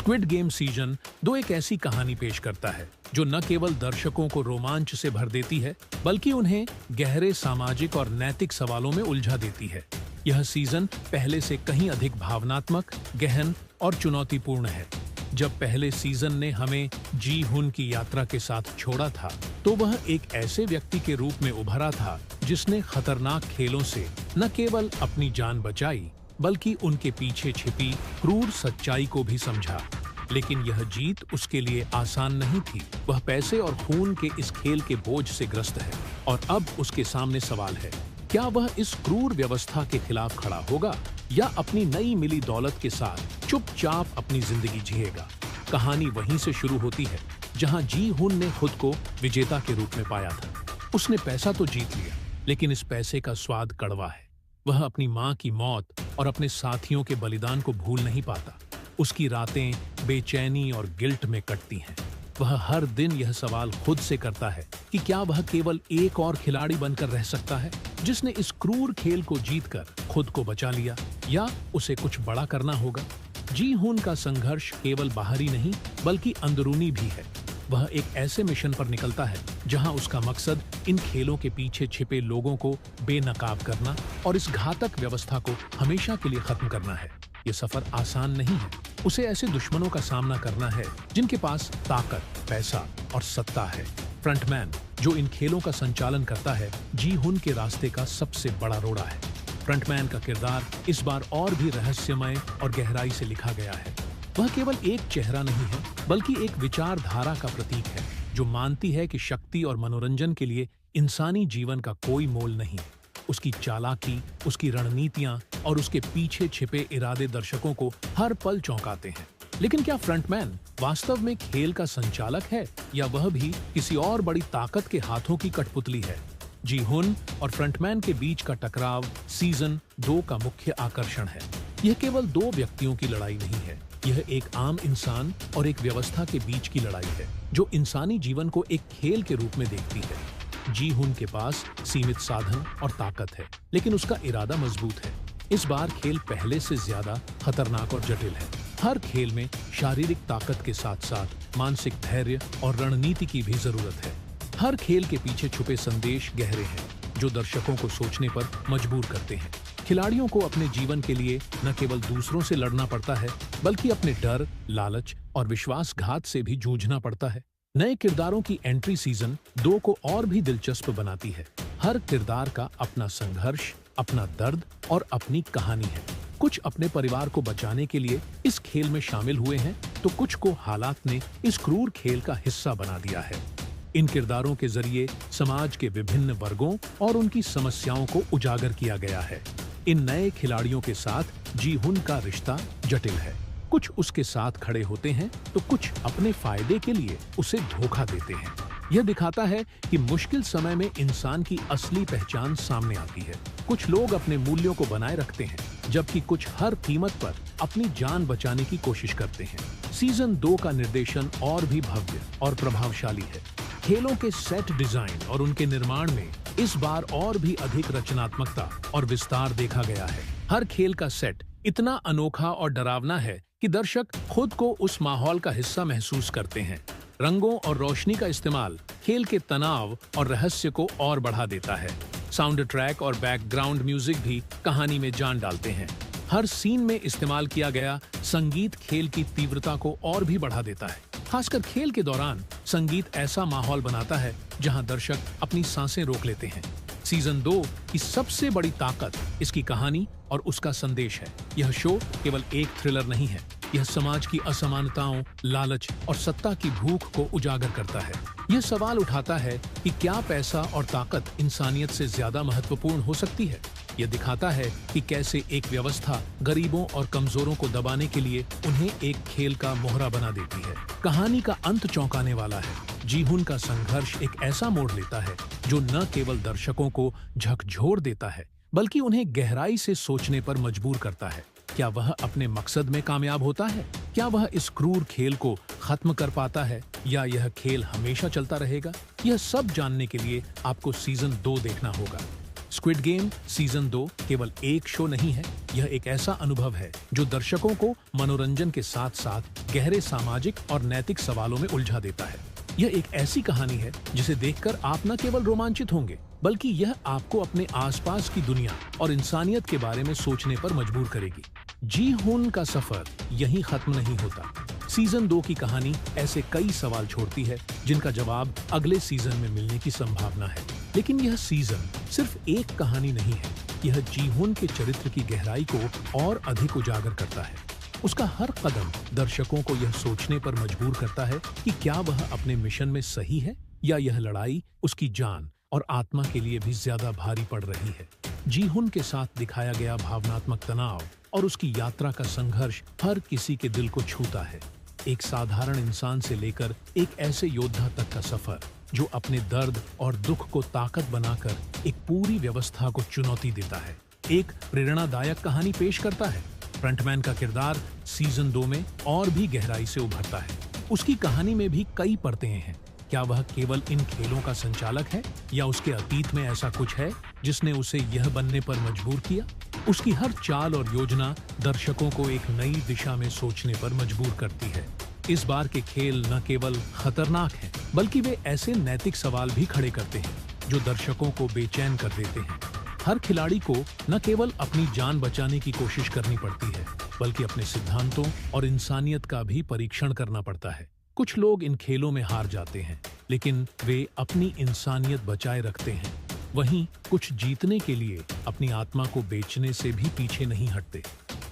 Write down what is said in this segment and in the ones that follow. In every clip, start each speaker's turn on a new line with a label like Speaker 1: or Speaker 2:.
Speaker 1: Squid game season 2 एक ऐसी कहानी पेश करता है जो न केवल दर्शकों को रोमांच से भर देती है बल्कि उन्हें गहरे सामाजिक और नैतिक सवालों में उलझा देती है। यह सीजन पहले से कहीं अधिक भावनात्मक, गहन और चुनौतीपूर्ण है। जब पहले सीजन ने हमें जी हुन की यात्रा के साथ छोड़ा था तो वह एक ऐसे व्यक्ति के रूप में उभरा था जिसने खतरनाक खेलों से न केवल अपनी जान बचाई बल्कि उनके पीछे छिपी क्रूर सच्चाई को भी समझा। लेकिन यह जीत उसके लिए आसान नहीं थी। वह पैसे और खून के इस खेल के बोझ से ग्रस्त है और अब उसके सामने सवाल है, क्या वह इस क्रूर व्यवस्था के खिलाफ खड़ा होगा या अपनी नई मिली दौलत के साथ चुपचाप अपनी जिंदगी जिएगा। कहानी वहीं से शुरू होती है जहां जी हुन ने खुद को विजेता के रूप में पाया था। उसने पैसा तो जीत लिया, लेकिन इस पैसे का स्वाद कड़वा है। वह अपनी मां की मौत और अपने साथियों के बलिदान को भूल नहीं पाता। उसकी रातें बेचैनी और गिल्ट में कटती हैं। वह हर दिन यह सवाल खुद से करता है कि क्या वह केवल एक और खिलाड़ी बनकर रह सकता है जिसने इस क्रूर खेल को जीतकर खुद को बचा लिया, या उसे कुछ बड़ा करना होगा। जी हुन का संघर्ष केवल बाहरी नहीं बल्कि अंदरूनी भी है। वह एक ऐसे मिशन पर निकलता है जहां उसका मकसद इन खेलों के पीछे छिपे लोगों को बेनकाब करना और इस घातक व्यवस्था को हमेशा के लिए खत्म करना है। ये सफर आसान नहीं है। उसे ऐसे दुश्मनों का सामना करना है जिनके पास ताकत, पैसा और सत्ता है। फ्रंटमैन, जो इन खेलों का संचालन करता है, जी हुन के रास्ते का सबसे बड़ा रोड़ा है। फ्रंटमैन का किरदार इस बार और भी रहस्यमय और गहराई से लिखा गया है। वह केवल एक चेहरा नहीं है बल्कि एक विचारधारा का प्रतीक है जो मानती है कि शक्ति और मनोरंजन के लिए इंसानी जीवन का कोई मोल नहीं। उसकी चालाकी, उसकी रणनीतियां और उसके पीछे छिपे इरादे दर्शकों को हर पल चौंकाते हैं। लेकिन क्या फ्रंटमैन वास्तव में खेल का संचालक है या वह भी किसी और बड़ी ताकत के हाथों की कठपुतली है? जी हुन और फ्रंटमैन के बीच का टकराव सीजन 2 का मुख्य आकर्षण है। यह केवल दो व्यक्तियों की लड़ाई नहीं है, यह एक आम इंसान और एक व्यवस्था के बीच की लड़ाई है जो इंसानी जीवन को एक खेल के रूप में देखती है। जी हुन के पास सीमित साधन और ताकत है, लेकिन उसका इरादा मजबूत है। इस बार खेल पहले से ज्यादा खतरनाक और जटिल है। हर खेल में शारीरिक ताकत के साथ साथ मानसिक धैर्य और रणनीति की भी जरूरत है। हर खेल के पीछे छुपे संदेश गहरे हैं जो दर्शकों को सोचने पर मजबूर करते हैं। खिलाड़ियों को अपने जीवन के लिए न केवल दूसरों से लड़ना पड़ता है बल्कि अपने डर, लालच और विश्वासघात से भी जूझना पड़ता है। नए किरदारों की एंट्री सीजन 2 को और भी दिलचस्प बनाती है। हर किरदार का अपना संघर्ष, अपना दर्द और अपनी कहानी है। कुछ अपने परिवार को बचाने के लिए इस खेल में शामिल हुए हैं तो कुछ को हालात ने इस क्रूर खेल का हिस्सा बना दिया है। इन किरदारों के जरिए समाज के विभिन्न वर्गों और उनकी समस्याओं को उजागर किया गया है। इन नए खिलाड़ियों के साथ जी हुन का रिश्ता जटिल है। कुछ उसके साथ खड़े होते हैं तो कुछ अपने फायदे के लिए उसे धोखा देते हैं। यह दिखाता है कि मुश्किल समय में इंसान की असली पहचान सामने आती है। कुछ लोग अपने मूल्यों को बनाए रखते हैं जबकि कुछ हर कीमत पर अपनी जान बचाने की कोशिश करते हैं। सीजन 2 का निर्देशन और भी भव्य और प्रभावशाली है। खेलों के सेट डिजाइन और उनके निर्माण में इस बार और भी अधिक रचनात्मकता और विस्तार देखा गया है। हर खेल का सेट इतना अनोखा और डरावना है कि दर्शक खुद को उस माहौल का हिस्सा महसूस करते हैं। रंगों और रोशनी का इस्तेमाल खेल के तनाव और रहस्य को और बढ़ा देता है। साउंड ट्रैक और बैकग्राउंड म्यूजिक भी कहानी में जान डालते हैं। हर सीन में इस्तेमाल किया गया संगीत खेल की तीव्रता को और भी बढ़ा देता है। खासकर खेल के दौरान संगीत ऐसा माहौल बनाता है जहां दर्शक अपनी सांसें रोक लेते हैं। सीजन 2 की सबसे बड़ी ताकत इसकी कहानी और उसका संदेश है। यह शो केवल एक थ्रिलर नहीं है, यह समाज की असमानताओं, लालच और सत्ता की भूख को उजागर करता है। यह सवाल उठाता है कि क्या पैसा और ताकत इंसानियत से ज्यादा महत्वपूर्ण हो सकती है। यह दिखाता है कि कैसे एक व्यवस्था गरीबों और कमजोरों को दबाने के लिए उन्हें एक खेल का मोहरा बना देती है। कहानी का अंत चौंकाने वाला है। जी हुन का संघर्ष एक ऐसा मोड़ लेता है जो न केवल दर्शकों को झकझोर देता है बल्कि उन्हें गहराई से सोचने पर मजबूर करता है। क्या वह अपने मकसद में कामयाब होता है? क्या वह इस क्रूर खेल को खत्म कर पाता है या यह खेल हमेशा चलता रहेगा? यह सब जानने के लिए आपको सीजन 2 देखना होगा। स्क्विड गेम सीजन 2 केवल एक शो नहीं है, यह एक ऐसा अनुभव है जो दर्शकों को मनोरंजन के साथ साथ गहरे सामाजिक और नैतिक सवालों में उलझा देता है। यह एक ऐसी कहानी है जिसे देखकर आप न केवल रोमांचित होंगे, बल्कि यह आपको अपने आसपास की दुनिया और इंसानियत के बारे में सोचने पर मजबूर करेगी। जी हुन का सफर यहीं खत्म नहीं होता। सीजन 2 की कहानी ऐसे कई सवाल छोड़ती है जिनका जवाब अगले सीजन में मिलने की संभावना है। लेकिन यह सीजन सिर्फ एक कहानी नहीं है, यह जी हुन के चरित्र की गहराई को और अधिक उजागर करता है। उसका हर कदम दर्शकों को यह सोचने पर मजबूर करता है कि क्या वह अपने मिशन में सही है या यह लड़ाई उसकी जान और आत्मा के लिए भी ज्यादा भारी पड़ रही है। जी हुन के साथ दिखाया गया भावनात्मक तनाव और उसकी यात्रा का संघर्ष हर किसी के दिल को छूता है। एक साधारण इंसान से लेकर एक ऐसे योद्धा तक का सफर जो अपने दर्द और दुख को ताकत बनाकर एक पूरी व्यवस्था को चुनौती देता है, एक प्रेरणादायक कहानी पेश करता है। फ्रंटमैन का किरदार सीजन 2 में और भी गहराई से उभरता है। उसकी कहानी में भी कई परतें हैं। क्या वह केवल इन खेलों का संचालक है या उसके अतीत में ऐसा कुछ है जिसने उसे यह बनने पर मजबूर किया? उसकी हर चाल और योजना दर्शकों को एक नई दिशा में सोचने पर मजबूर करती है। इस बार के खेल न केवल खतरनाक हैं, बल्कि वे ऐसे नैतिक सवाल भी खड़े करते हैं जो दर्शकों को बेचैन कर देते हैं। हर खिलाड़ी को न केवल अपनी जान बचाने की कोशिश करनी पड़ती है, बल्कि अपने सिद्धांतों और इंसानियत का भी परीक्षण करना पड़ता है। कुछ लोग इन खेलों में हार जाते हैं, लेकिन वे अपनी इंसानियत बचाए रखते हैं। वहीं कुछ जीतने के लिए अपनी आत्मा को बेचने से भी पीछे नहीं हटते।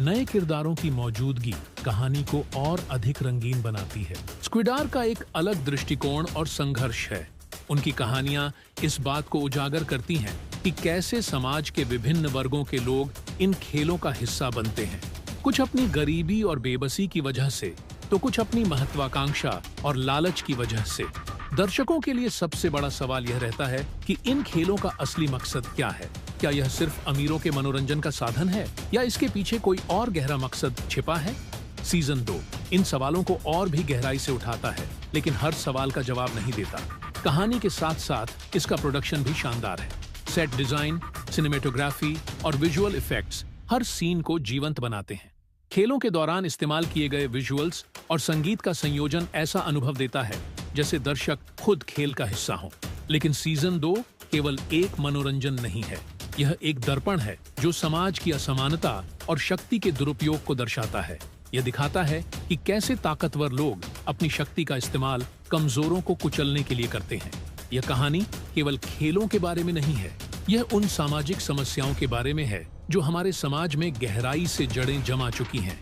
Speaker 1: नए किरदारों की मौजूदगी कहानी को और अधिक रंगीन बनाती है। स्क्विडार का एक अलग दृष्टिकोण और संघर्ष है। उनकी कहानियां इस बात को उजागर करती हैं कि कैसे समाज के विभिन्न वर्गों के लोग इन खेलों का हिस्सा बनते हैं। कुछ अपनी गरीबी और बेबसी की वजह से, तो कुछ अपनी महत्वाकांक्षा और लालच की वजह से। दर्शकों के लिए सबसे बड़ा सवाल यह रहता है कि इन खेलों का असली मकसद क्या है? क्या यह सिर्फ अमीरों के मनोरंजन का साधन है या इसके पीछे कोई और गहरा मकसद छिपा है? सीजन 2 इन सवालों को और भी गहराई से उठाता है, लेकिन हर सवाल का जवाब नहीं देता। कहानी के साथ साथ इसका प्रोडक्शन भी शानदार है। सेट डिजाइन, सिनेमेटोग्राफी और विजुअल इफेक्ट्स हर सीन को जीवंत बनाते हैं। खेलों के दौरान इस्तेमाल किए गए विजुअल्स और संगीत का संयोजन ऐसा अनुभव देता है जैसे दर्शक खुद खेल का हिस्सा हो। लेकिन सीजन 2 केवल एक मनोरंजन नहीं है, यह एक दर्पण है जो समाज की असमानता और शक्ति के दुरुपयोग को दर्शाता है। यह दिखाता है कि कैसे ताकतवर लोग अपनी शक्ति का इस्तेमाल कमजोरों को कुचलने के लिए करते हैं। यह कहानी केवल खेलों के बारे में नहीं है, यह उन सामाजिक समस्याओं के बारे में है जो हमारे समाज में गहराई से जड़ें जमा चुकी हैं।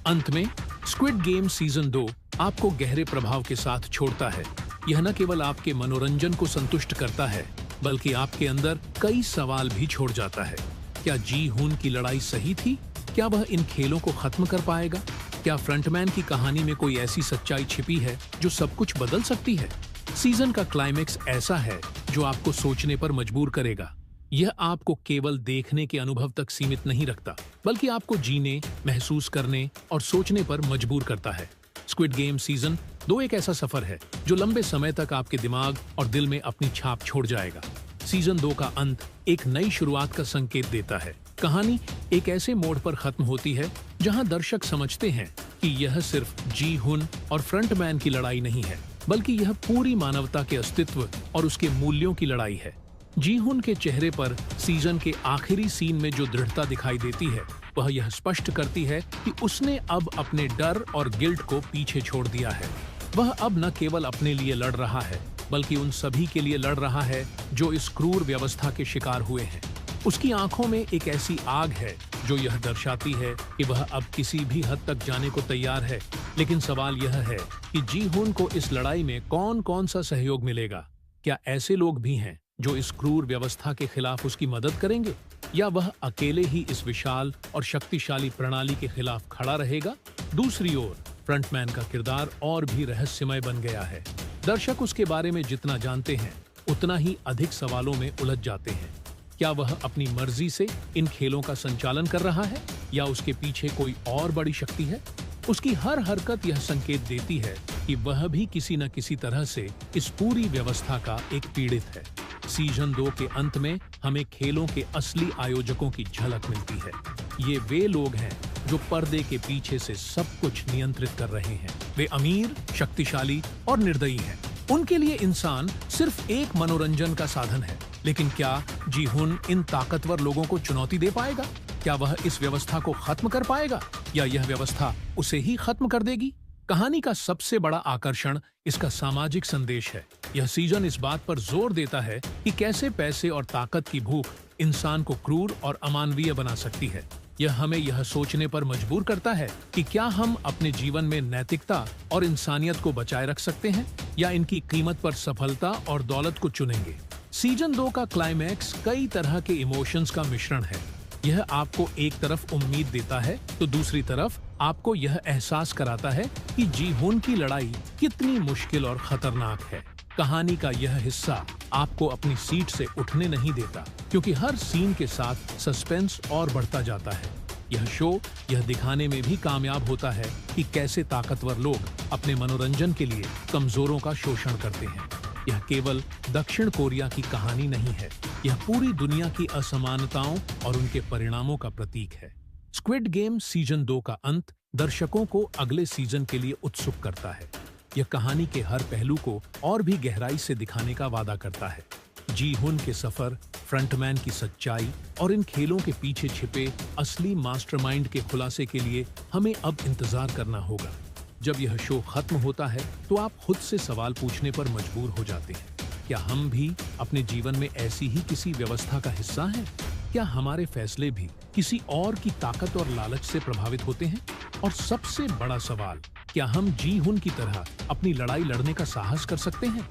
Speaker 1: अंत में स्क्विड गेम सीजन 2 आपको गहरे प्रभाव के साथ छोड़ता है। यह न केवल आपके मनोरंजन को संतुष्ट करता है, बल्कि आपके अंदर कई सवाल भी छोड़ जाता है। क्या जी हुन की लड़ाई सही थी? क्या वह इन खेलों को खत्म कर पाएगा? क्या फ्रंटमैन की कहानी में कोई ऐसी सच्चाई छिपी है जो सब कुछ बदल सकती है? सीजन का क्लाइमेक्स ऐसा है जो आपको सोचने पर मजबूर करेगा। यह आपको केवल देखने के अनुभव तक सीमित नहीं रखता, बल्कि आपको जीने, महसूस करने और सोचने पर मजबूर करता है। स्क्विड गेम सीजन 2 एक ऐसा सफर है जो लंबे समय तक आपके दिमाग और दिल में अपनी छाप छोड़ जाएगा। सीजन 2 का अंत एक नई शुरुआत का संकेत देता है। कहानी एक ऐसे मोड़ पर खत्म होती है जहां दर्शक समझते हैं कि यह सिर्फ जी हुन और फ्रंटमैन की लड़ाई नहीं है, बल्कि यह पूरी मानवता के अस्तित्व और उसके मूल्यों की लड़ाई है। जी हुन के चेहरे पर सीजन के आखिरी सीन में जो दृढ़ता दिखाई देती है, वह यह स्पष्ट करती है कि उसने अब अपने डर और गिल्ट को पीछे छोड़ दिया है। वह अब न केवल अपने लिए लड़ रहा है, बल्कि उन सभी के लिए लड़ रहा है जो इस क्रूर व्यवस्था के शिकार हुए हैं। उसकी आंखों में एक ऐसी आग है जो यह दर्शाती है कि वह अब किसी भी हद तक जाने को तैयार है। लेकिन सवाल यह है कि जी हुन को इस लड़ाई में कौन कौन सा सहयोग मिलेगा? क्या ऐसे लोग भी हैं जो इस क्रूर व्यवस्था के खिलाफ उसकी मदद करेंगे, या वह अकेले ही इस विशाल और शक्तिशाली प्रणाली के खिलाफ खड़ा रहेगा? दूसरी ओर फ्रंटमैन का किरदार और भी रहस्यमय बन गया है। दर्शक उसके बारे में जितना जानते हैं, उतना ही अधिक सवालों में उलझ जाते हैं। क्या वह अपनी मर्जी से इन खेलों का संचालन कर रहा है, या उसके पीछे कोई और बड़ी शक्ति है? उसकी हर हरकत यह संकेत देती है कि वह भी किसी न किसी तरह से इस पूरी व्यवस्था का एक पीड़ित है। सीजन 2 के अंत में हमें खेलों के असली आयोजकों की झलक मिलती है। ये वे लोग हैं जो पर्दे के पीछे से सब कुछ नियंत्रित कर रहे हैं। वे अमीर, शक्तिशाली और निर्दयी हैं। उनके लिए इंसान सिर्फ एक मनोरंजन का साधन है। लेकिन क्या जी हुन इन ताकतवर लोगों को चुनौती दे पाएगा? क्या वह इस व्यवस्था को खत्म कर पाएगा या यह व्यवस्था उसे ही खत्म कर देगी? कहानी का सबसे बड़ा आकर्षण इसका सामाजिक संदेश है। यह सीजन इस बात पर जोर देता है कि कैसे पैसे और ताकत की भूख इंसान को क्रूर और अमानवीय बना सकती है। यह हमें यह सोचने पर मजबूर करता है कि क्या हम अपने जीवन में नैतिकता और इंसानियत को बचाए रख सकते हैं या इनकी कीमत पर सफलता और दौलत को चुनेंगे। सीजन 2 का क्लाइमैक्स कई तरह के इमोशंस का मिश्रण है। यह आपको एक तरफ उम्मीद देता है तो दूसरी तरफ आपको यह एहसास कराता है कि जी हुन की लड़ाई कितनी मुश्किल और खतरनाक है। कहानी का यह हिस्सा आपको अपनी सीट से उठने नहीं देता, क्योंकि हर सीन के साथ सस्पेंस और बढ़ता जाता है। यह शो यह दिखाने में भी कामयाब होता है कि कैसे ताकतवर लोग अपने मनोरंजन के लिए कमजोरों का शोषण करते हैं। यह केवल दक्षिण कोरिया की कहानी नहीं है, यह पूरी दुनिया की असमानताओं और उनके परिणामों का प्रतीक है। स्क्विड गेम सीजन 2 का अंत दर्शकों को अगले सीजन के लिए उत्सुक करता है। यह कहानी के हर पहलू को और भी गहराई से दिखाने का वादा करता है। जी हुन के सफर, फ्रंटमैन की सच्चाई और इन खेलों के पीछे छिपे असली मास्टरमाइंड के खुलासे के लिए हमें अब इंतजार करना होगा। जब यह शो खत्म होता है तो आप खुद से सवाल पूछने पर मजबूर हो जाते हैं, क्या हम भी अपने जीवन में ऐसी ही किसी व्यवस्था का हिस्सा हैं? क्या हमारे फैसले भी किसी और की ताकत और लालच से प्रभावित होते हैं? और सबसे बड़ा सवाल, क्या हम जी हुन की तरह अपनी लड़ाई लड़ने का साहस कर सकते हैं?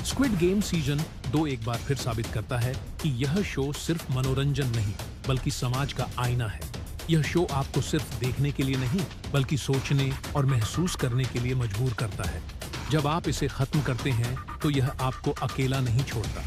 Speaker 1: स्क्विड गेम सीजन 2 एक बार फिर साबित करता है कि यह शो सिर्फ मनोरंजन नहीं बल्कि समाज का आईना है। यह शो आपको सिर्फ देखने के लिए नहीं बल्कि सोचने और महसूस करने के लिए मजबूर करता है। जब आप इसे खत्म करते हैं तो यह आपको अकेला नहीं छोड़ता,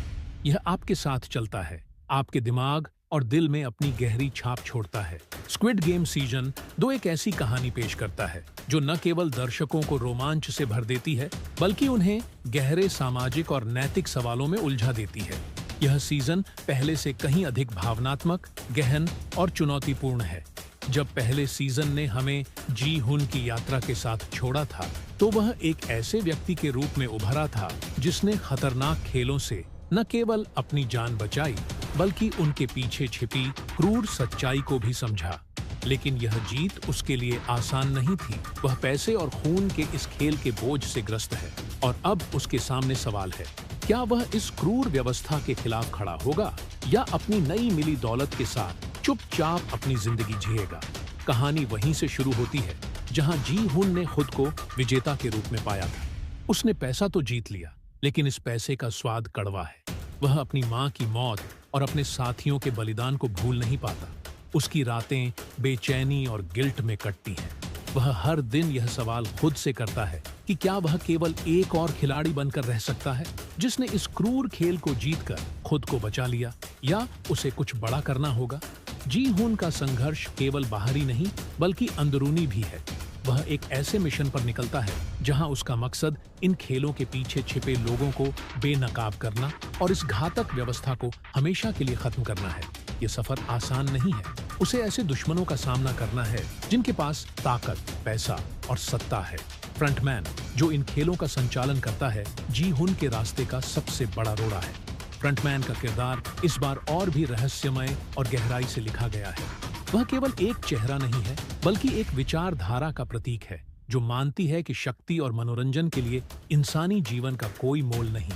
Speaker 1: यह आपके साथ चलता है, आपके दिमाग और दिल में अपनी गहरी छाप छोड़ता है। स्क्विड गेम सीजन 2 एक ऐसी कहानी पेश करता है जो न केवल दर्शकों को रोमांच से भर देती है बल्कि उन्हें गहरे सामाजिक और नैतिक सवालों में उलझा देती है। यह सीजन पहले से कहीं अधिक भावनात्मक, गहन और चुनौतीपूर्ण है। जब पहले सीजन ने हमें जी हुन की यात्रा के साथ छोड़ा था तो वह एक ऐसे व्यक्ति के रूप में उभरा था जिसने खतरनाक खेलों से न केवल अपनी जान बचाई बल्कि उनके पीछे छिपी क्रूर सच्चाई को भी समझा। लेकिन यह जीत उसके लिए आसान नहीं थी। वह पैसे और खून के इस खेल के बोझ से ग्रस्त है और अब उसके सामने सवाल है, क्या वह इस क्रूर व्यवस्था के खिलाफ खड़ा होगा या अपनी नई मिली दौलत के साथ चुपचाप अपनी जिंदगी जिएगा? कहानी वहीं से शुरू होती है जहां जी हुन ने खुद को विजेता के रूप में पाया था। उसने पैसा तो जीत लिया, लेकिन इस पैसे का स्वाद कड़वा है। वह अपनी मां की मौत और अपने साथियों के बलिदान को भूल नहीं पाता। उसकी रातें बेचैनी और गिल्ट में कटती हैं। वह हर दिन यह सवाल खुद से करता है कि क्या वह केवल एक और खिलाड़ी बनकर रह सकता है जिसने इस क्रूर खेल को जीतकर खुद को बचा लिया, या उसे कुछ बड़ा करना होगा। जी हुन का संघर्ष केवल बाहरी नहीं बल्कि अंदरूनी भी है। वह एक ऐसे मिशन पर निकलता है जहां उसका मकसद इन खेलों के पीछे छिपे लोगों को बेनकाब करना और इस घातक व्यवस्था को हमेशा के लिए खत्म करना है। ये सफर आसान नहीं है। उसे ऐसे दुश्मनों का सामना करना है जिनके पास ताकत, पैसा और सत्ता है। फ्रंटमैन, जो इन खेलों का संचालन करता है, जी हुन के रास्ते का सबसे बड़ा रोड़ा है। फ्रंटमैन का किरदार इस बार और भी रहस्यमय और गहराई से लिखा गया है। वह केवल एक चेहरा नहीं है बल्कि एक विचारधारा का प्रतीक है जो मानती है कि शक्ति और मनोरंजन के लिए इंसानी जीवन का कोई मोल नहीं।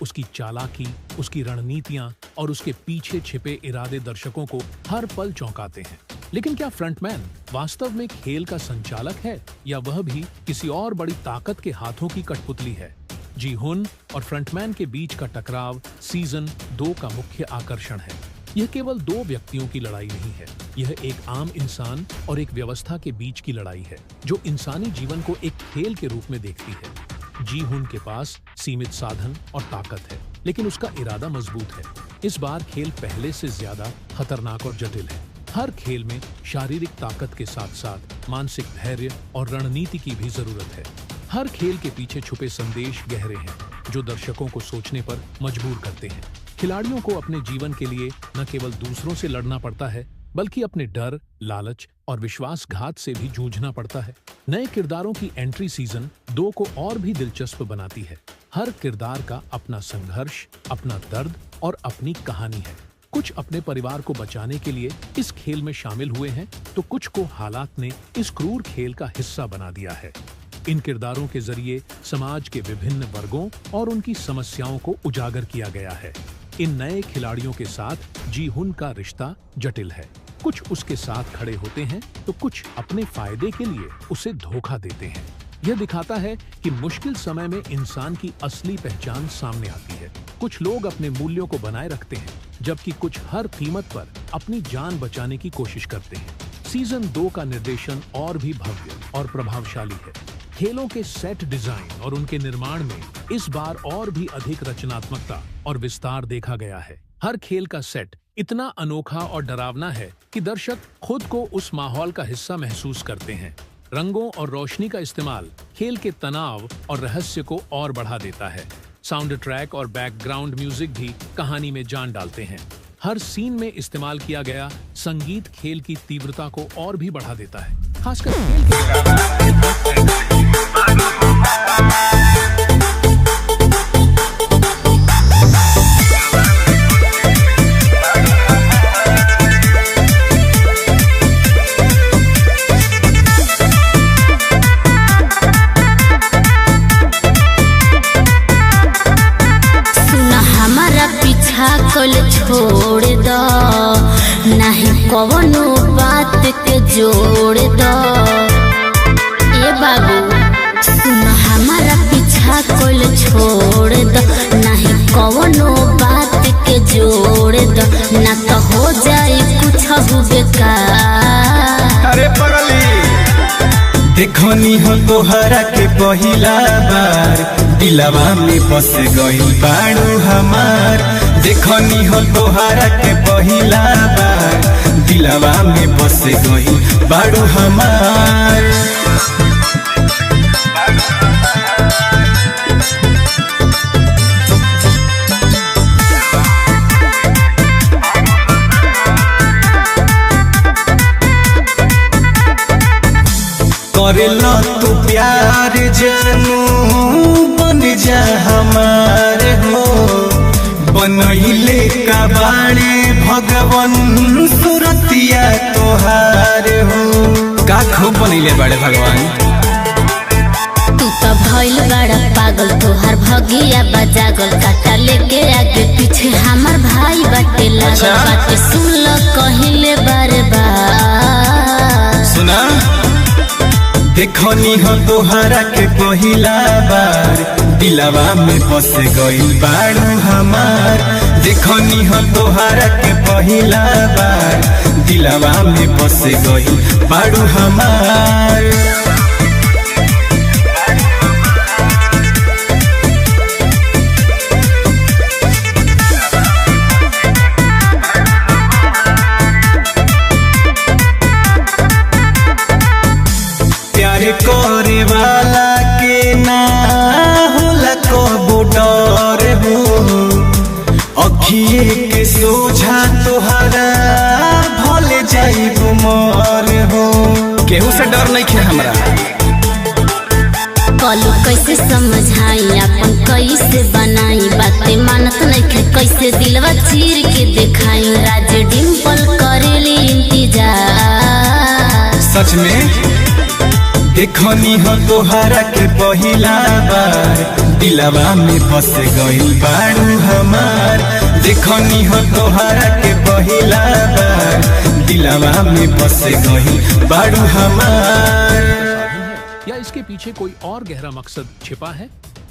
Speaker 1: उसकी चालाकी, उसकी रणनीतियां और उसके पीछे छिपे इरादे दर्शकों को हर पल चौंकाते हैं। लेकिन क्या फ्रंटमैन वास्तव में खेल का संचालक है या वह भी किसी और बड़ी ताकत के हाथों की कठपुतली है? जी हुन और फ्रंटमैन के बीच का टकराव सीजन 2 का मुख्य आकर्षण है। यह केवल दो व्यक्तियों की लड़ाई नहीं है, यह एक आम इंसान और एक व्यवस्था के बीच की लड़ाई है जो इंसानी जीवन को एक खेल के रूप में देखती है। जी हुन के पास सीमित साधन और ताकत है, लेकिन उसका इरादा मजबूत है। इस बार खेल पहले से ज्यादा खतरनाक और जटिल है। हर खेल में शारीरिक ताकत के साथ साथ मानसिक धैर्य और रणनीति की भी जरूरत है। हर खेल के पीछे छुपे संदेश गहरे हैं जो दर्शकों को सोचने पर मजबूर करते हैं। खिलाड़ियों को अपने जीवन के लिए न केवल दूसरों से लड़ना पड़ता है, बल्कि अपने डर, लालच और विश्वासघात से भी जूझना पड़ता है। नए किरदारों की एंट्री सीजन 2 को और भी दिलचस्प बनाती है। हर किरदार का अपना संघर्ष, अपना दर्द और अपनी कहानी है। कुछ अपने परिवार को बचाने के लिए इस खेल में शामिल हुए हैं, तो कुछ को हालात ने इस क्रूर खेल का हिस्सा बना दिया है। इन किरदारों के जरिए समाज के विभिन्न वर्गों और उनकी समस्याओं को उजागर किया गया है। इन नए खिलाड़ियों के साथ जी-हुन का रिश्ता जटिल है। कुछ उसके साथ खड़े होते हैं, तो कुछ अपने फायदे के लिए उसे धोखा देते हैं। यह दिखाता है कि मुश्किल समय में इंसान की असली पहचान सामने आती है। कुछ लोग अपने मूल्यों को बनाए रखते हैं, जबकि कुछ हर कीमत पर अपनी जान बचाने की कोशिश करते हैं। सीजन 2 का निर्देशन और भी भव्य और प्रभावशाली है। खेलों के सेट डिजाइन और उनके निर्माण में इस बार और भी अधिक रचनात्मकता और विस्तार देखा गया है। हर खेल का सेट इतना अनोखा और डरावना है कि दर्शक खुद को उस माहौल का हिस्सा महसूस करते हैं। रंगों और रोशनी का इस्तेमाल खेल के तनाव और रहस्य को और बढ़ा देता है। साउंड ट्रैक और बैकग्राउंड म्यूजिक भी कहानी में जान डालते हैं। हर सीन में इस्तेमाल किया गया संगीत खेल की तीव्रता को और भी बढ़ा देता है, खासकर खेल के
Speaker 2: कल छोड़ दो, नहीं कवनो बात के जोड़ दो। ए बाबू सुन हमारा पीछा कल छोड़ दो, नहीं कवनो बात के जोड़ दो, ना तो हो जाए कुछ बेकार।
Speaker 3: अरे पगली देखनी हो तोहरा के पहिला बार, दिलवा में बस गई बाड़ू हमार। देखनी हो तोहरा के पहिला बार, दिलवा में बस गई बाड़ू हमार। करेला तू प्यार जानू बन जा हमारे हो, बनैले का बाणे भगवान सुरतिया तोहार हो। का खूब बनैले बाड़े भगवान।
Speaker 2: तू तो भइल बड़ा पागल, तोहार भगिया बजागल, काटा लेके आगे पीछे हमार भाई बाटे लागल बाटे। सुन ल कहिले बार बार
Speaker 3: सुना। देखनी हो तोहरा के पहिला बार, दिलवा में बस गई बाड़ू हमार। देखनी हो तोहरा के पहिला बार, दिलवा में बस गई बाड़ू हमार। करे वाला के ना होला कबो डर हो, अखिए के सोझा तोहरा भले जाइब मर हो। केहू से डर नहीं खे हमरा।
Speaker 2: कलू कैसे समझाई अपन कैसे बनाई, बातें मानत नहीं खे कैसे दिलवा चीर के दिखाई। राज डिम्पल करेली इंतजार।
Speaker 3: सच में देखनी हो तोहरा के पहिला बार, दिलवा में बस गई बाड़ू हमार। देखनी हो तोहरा के पहिला बार, दिलवा में बस गई बाड़ू हमार।
Speaker 1: या इसके पीछे कोई और गहरा मकसद छिपा है?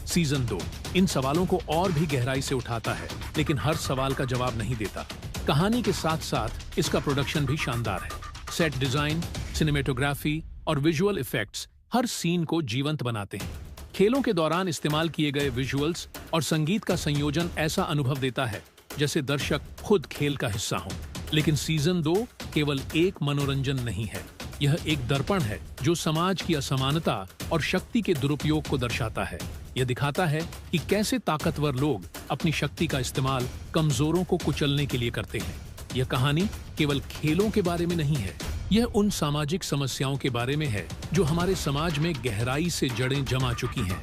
Speaker 1: सीजन 2 इन सवालों को और भी गहराई से उठाता है, लेकिन हर सवाल का जवाब नहीं देता। कहानी के साथ साथ इसका प्रोडक्शन भी शानदार है। सेट डिजाइन, सिनेमेटोग्राफी और विजुअल इफेक्ट्स हर सीन को जीवंत बनाते हैं। खेलों के दौरान इस्तेमाल किए गए विजुअल्स और संगीत का संयोजन ऐसा अनुभव देता है जैसे दर्शक खुद खेल का हिस्सा हों। लेकिन सीजन 2 केवल एक मनोरंजन नहीं है, यह एक दर्पण है जो समाज की असमानता और शक्ति के दुरुपयोग को दर्शाता है। यह दिखाता है कि कैसे ताकतवर लोग अपनी शक्ति का इस्तेमाल कमजोरों को कुचलने के लिए करते हैं। यह कहानी केवल खेलों के बारे में नहीं है, यह उन सामाजिक समस्याओं के बारे में है जो हमारे समाज में गहराई से जड़ें जमा चुकी हैं।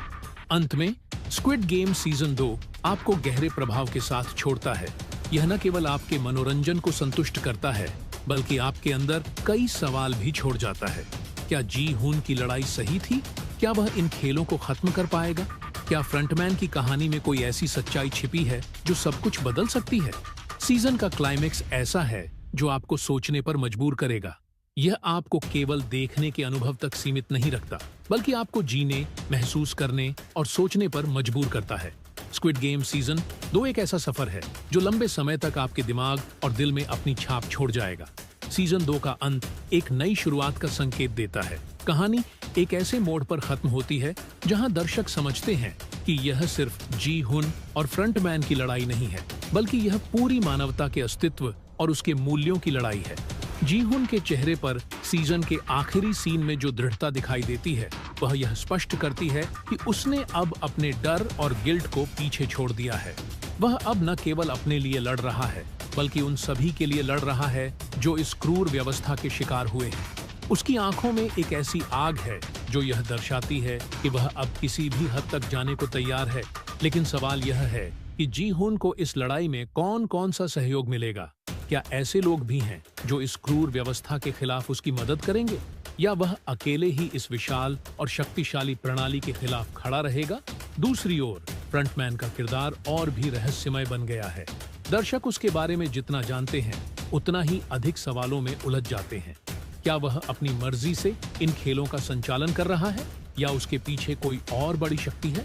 Speaker 1: अंत में स्क्विड गेम सीजन 2 आपको गहरे प्रभाव के साथ छोड़ता है। यह न केवल आपके मनोरंजन को संतुष्ट करता है, बल्कि आपके अंदर कई सवाल भी छोड़ जाता है। क्या जी हुन की लड़ाई सही थी? क्या वह इन खेलों को खत्म कर पाएगा? क्या फ्रंटमैन की कहानी में कोई ऐसी सच्चाई छिपी है जो सब कुछ बदल सकती है? सीजन का क्लाइमेक्स ऐसा है जो आपको सोचने पर मजबूर करेगा। यह आपको केवल देखने के अनुभव तक सीमित नहीं रखता, बल्कि आपको जीने, महसूस करने और सोचने पर मजबूर करता है। स्क्विड गेम सीजन 2 एक ऐसा सफर है जो लंबे समय तक आपके दिमाग और दिल में अपनी छाप छोड़ जाएगा। सीजन 2 का अंत एक नई शुरुआत का संकेत देता है। कहानी एक ऐसे मोड़ पर खत्म होती है जहां दर्शक समझते हैं कि यह सिर्फ जी हुन और फ्रंटमैन की लड़ाई नहीं है, बल्कि यह पूरी मानवता के अस्तित्व और उसके मूल्यों की लड़ाई है। जी हुन के चेहरे पर सीजन के आखिरी सीन में जो दृढ़ता दिखाई देती है, वह यह स्पष्ट करती है कि उसने अब अपने डर और गिल्ट को पीछे छोड़ दिया है। वह अब न केवल अपने लिए लड़ रहा है, बल्कि उन सभी के लिए लड़ रहा है जो इस क्रूर व्यवस्था के शिकार हुए हैं। उसकी आंखों में एक ऐसी आग है जो यह दर्शाती है कि वह अब किसी भी हद तक जाने को तैयार है। लेकिन सवाल यह है कि जी हुन को इस लड़ाई में कौन कौन सा सहयोग मिलेगा? क्या ऐसे लोग भी हैं जो इस क्रूर व्यवस्था के खिलाफ उसकी मदद करेंगे, या वह अकेले ही इस विशाल और शक्तिशाली प्रणाली के खिलाफ खड़ा रहेगा? दूसरी ओर फ्रंटमैन का किरदार और भी रहस्यमय बन गया है। दर्शक उसके बारे में जितना जानते हैं, उतना ही अधिक सवालों में उलझ जाते हैं। क्या वह अपनी मर्जी से इन खेलों का संचालन कर रहा है, या उसके पीछे कोई और बड़ी शक्ति है?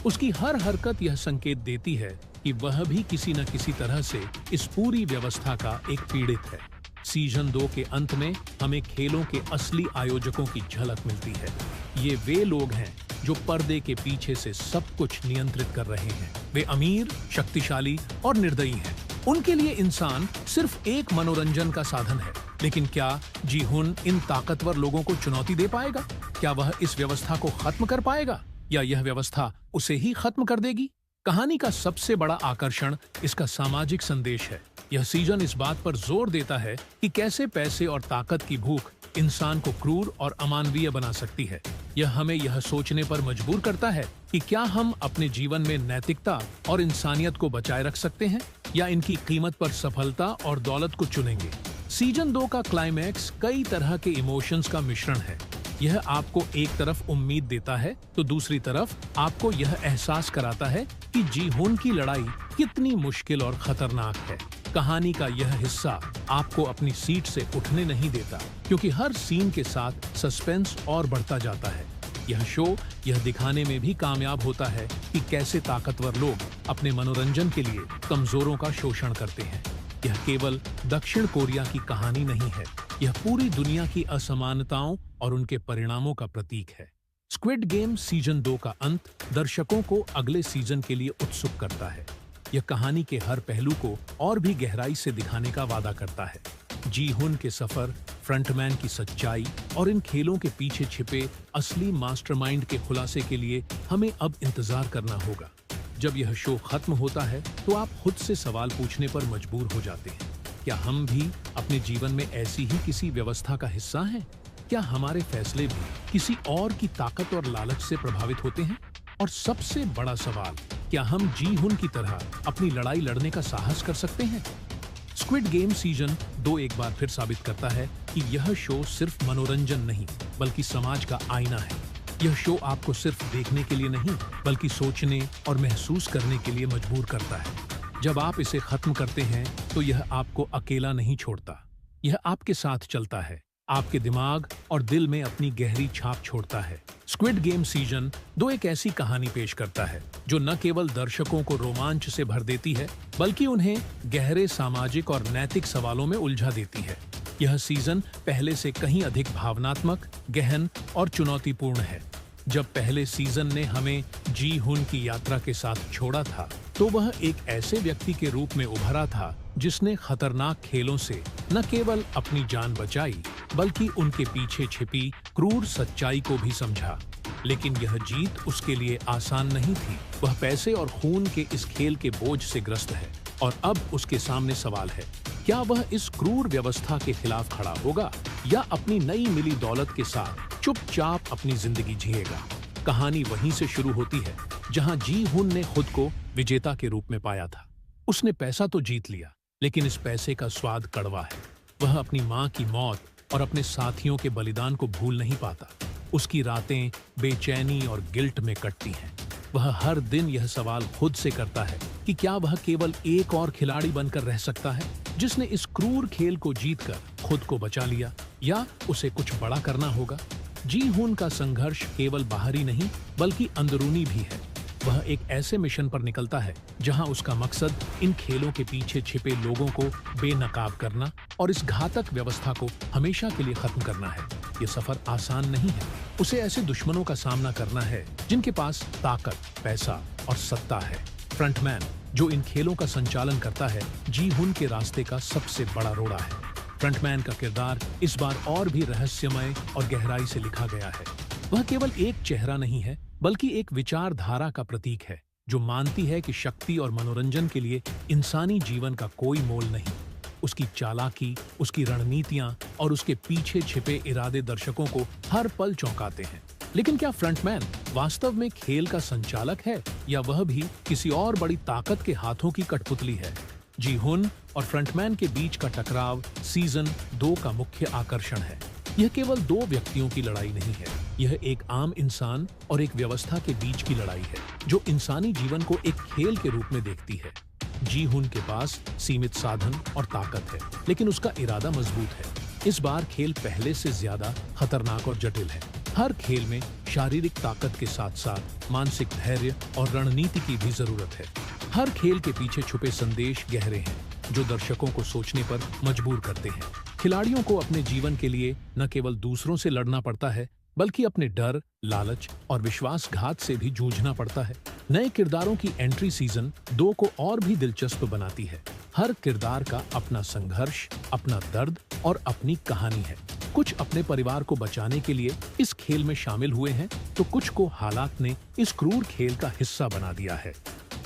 Speaker 1: उसकी हर हरकत यह संकेत देती है कि वह भी किसी न किसी तरह से इस पूरी व्यवस्था का एक पीड़ित है। सीजन 2 के अंत में हमें खेलों के असली आयोजकों की झलक मिलती है। ये वे लोग हैं जो पर्दे के पीछे से सब कुछ नियंत्रित कर रहे हैं। वे अमीर, शक्तिशाली और निर्दयी हैं। उनके लिए इंसान सिर्फ एक मनोरंजन का साधन है। लेकिन क्या जी हुन इन ताकतवर लोगों को चुनौती दे पाएगा? क्या वह इस व्यवस्था को खत्म कर पाएगा, या यह व्यवस्था उसे ही खत्म कर देगी? कहानी का सबसे बड़ा आकर्षण इसका सामाजिक संदेश है। यह सीजन इस बात पर जोर देता है कि कैसे पैसे और ताकत की भूख इंसान को क्रूर और अमानवीय बना सकती है। यह हमें यह सोचने पर मजबूर करता है कि क्या हम अपने जीवन में नैतिकता और इंसानियत को बचाए रख सकते हैं, या इनकी कीमत पर सफलता और दौलत को चुनेंगे। सीजन 2 का क्लाइमैक्स कई तरह के इमोशंस का मिश्रण है। यह आपको एक तरफ उम्मीद देता है तो दूसरी तरफ आपको यह एहसास कराता है कि जी हुन की लड़ाई कितनी मुश्किल और खतरनाक है। कहानी का यह हिस्सा आपको अपनी सीट से उठने नहीं देता, क्योंकि हर सीन के साथ सस्पेंस और बढ़ता जाता है। यह शो यह दिखाने में भी कामयाब होता है कि कैसे ताकतवर लोग अपने मनोरंजन के लिए कमजोरों का शोषण करते हैं। यह केवल दक्षिण कोरिया की कहानी नहीं है, यह पूरी दुनिया की असमानताओं और उनके परिणामों का प्रतीक है। स्क्विड गेम सीजन 2 का अंत दर्शकों को अगले सीजन के लिए उत्सुक करता है। यह कहानी के हर पहलू को और भी गहराई से दिखाने का वादा करता है। जी हुन के सफर, फ्रंटमैन की सच्चाई और इन खेलों के पीछे छिपे असली मास्टरमाइंड के खुलासे के लिए हमें अब इंतजार करना होगा। जब यह शो खत्म होता है तो आप खुद से सवाल पूछने पर मजबूर हो जाते हैं। क्या हम भी अपने जीवन में ऐसी ही किसी व्यवस्था का हिस्सा हैं? क्या हमारे फैसले भी किसी और की ताकत और लालच से प्रभावित होते हैं? और सबसे बड़ा सवाल, क्या हम जी हुन की तरह अपनी लड़ाई लड़ने का साहस कर सकते हैं? स्क्विड गेम सीजन 2 एक बार फिर साबित करता है कि यह शो सिर्फ मनोरंजन नहीं, बल्कि समाज का आईना है। यह शो आपको सिर्फ देखने के लिए नहीं, बल्कि सोचने और महसूस करने के लिए मजबूर करता है। जब आप इसे खत्म करते हैं तो यह आपको अकेला नहीं छोड़ता, यह आपके साथ चलता है, आपके दिमाग और दिल में अपनी गहरी छाप छोड़ता है। स्क्विड गेम सीजन 2 एक ऐसी कहानी पेश करता है जो न केवल दर्शकों को रोमांच से भर देती है, बल्कि उन्हें गहरे सामाजिक और नैतिक सवालों में उलझा देती है। यह सीजन पहले से कहीं अधिक भावनात्मक, गहन और चुनौतीपूर्ण है। जब पहले सीजन ने हमें जी हुन की यात्रा के साथ छोड़ा था, तो वह एक ऐसे व्यक्ति के रूप में उभरा था जिसने खतरनाक खेलों से न केवल अपनी जान बचाई, बल्कि उनके पीछे छिपी क्रूर सच्चाई को भी समझा। लेकिन यह जीत उसके लिए आसान नहीं थी। वह पैसे और खून के इस खेल के बोझ से ग्रस्त है और अब उसके सामने सवाल है, क्या वह इस क्रूर व्यवस्था के खिलाफ खड़ा होगा या अपनी नई मिली दौलत के साथ चुपचाप अपनी जिंदगी जिएगा। कहानी वहीं से शुरू होती है जहां जी हुन ने खुद को विजेता के रूप में पाया था। उसने पैसा तो जीत लिया, लेकिन इस पैसे का स्वाद कड़वा है। वह अपनी मां की मौत और अपने साथियों के बलिदान को भूल नहीं पाता। उसकी रातें बेचैनी और गिल्ट में कटती हैं। वह हर दिन यह सवाल खुद से करता है कि क्या वह केवल एक और खिलाड़ी बनकर रह सकता है जिसने इस क्रूर खेल को जीतकर खुद को बचा लिया, या उसे कुछ बड़ा करना होगा। जी हुन का संघर्ष केवल बाहरी नहीं बल्कि अंदरूनी भी है। वह एक ऐसे मिशन पर निकलता है जहां उसका मकसद इन खेलों के पीछे छिपे लोगों को बेनकाब करना और इस घातक व्यवस्था को हमेशा के लिए खत्म करना है। ये सफर आसान नहीं है। उसे ऐसे दुश्मनों का सामना करना है जिनके पास ताकत, पैसा और सत्ता है। फ्रंटमैन, जो इन खेलों का संचालन करता है, जी हुन के रास्ते का सबसे बड़ा रोड़ा है। फ्रंटमैन का किरदार इस बार और भी रहस्यमय और गहराई से लिखा गया है। वह केवल एक चेहरा नहीं है बल्कि एक विचारधारा का प्रतीक है जो मानती है कि शक्ति और मनोरंजन के लिए इंसानी जीवन का कोई मोल नहीं। उसकी चालाकी, उसकी रणनीतियां और उसके पीछे छिपे इरादे दर्शकों को हर पल चौंकाते हैं। लेकिन क्या फ्रंटमैन वास्तव में खेल का संचालक है या वह भी किसी और बड़ी ताकत के हाथों की कठपुतली है? जी हुन और फ्रंटमैन के बीच का टकराव सीजन 2 का मुख्य आकर्षण है। यह केवल दो व्यक्तियों की लड़ाई नहीं है, यह एक आम इंसान और एक व्यवस्था के बीच की लड़ाई है जो इंसानी जीवन को एक खेल के रूप में देखती है। जी हुन के पास सीमित साधन और ताकत है, लेकिन उसका इरादा मजबूत है। इस बार खेल पहले से ज्यादा खतरनाक और जटिल है। हर खेल में शारीरिक ताकत के साथ साथ मानसिक धैर्य और रणनीति की भी जरूरत है। हर खेल के पीछे छुपे संदेश गहरे हैं जो दर्शकों को सोचने पर मजबूर करते हैं। खिलाड़ियों को अपने जीवन के लिए न केवल दूसरों से लड़ना पड़ता है बल्कि अपने डर, लालच और विश्वासघात से भी जूझना पड़ता है। नए किरदारों की एंट्री सीजन 2 को और भी दिलचस्प बनाती है। हर किरदार का अपना संघर्ष, अपना दर्द और अपनी कहानी है। कुछ अपने परिवार को बचाने के लिए इस खेल में शामिल हुए हैं, तो कुछ को हालात ने इस क्रूर खेल का हिस्सा बना दिया है।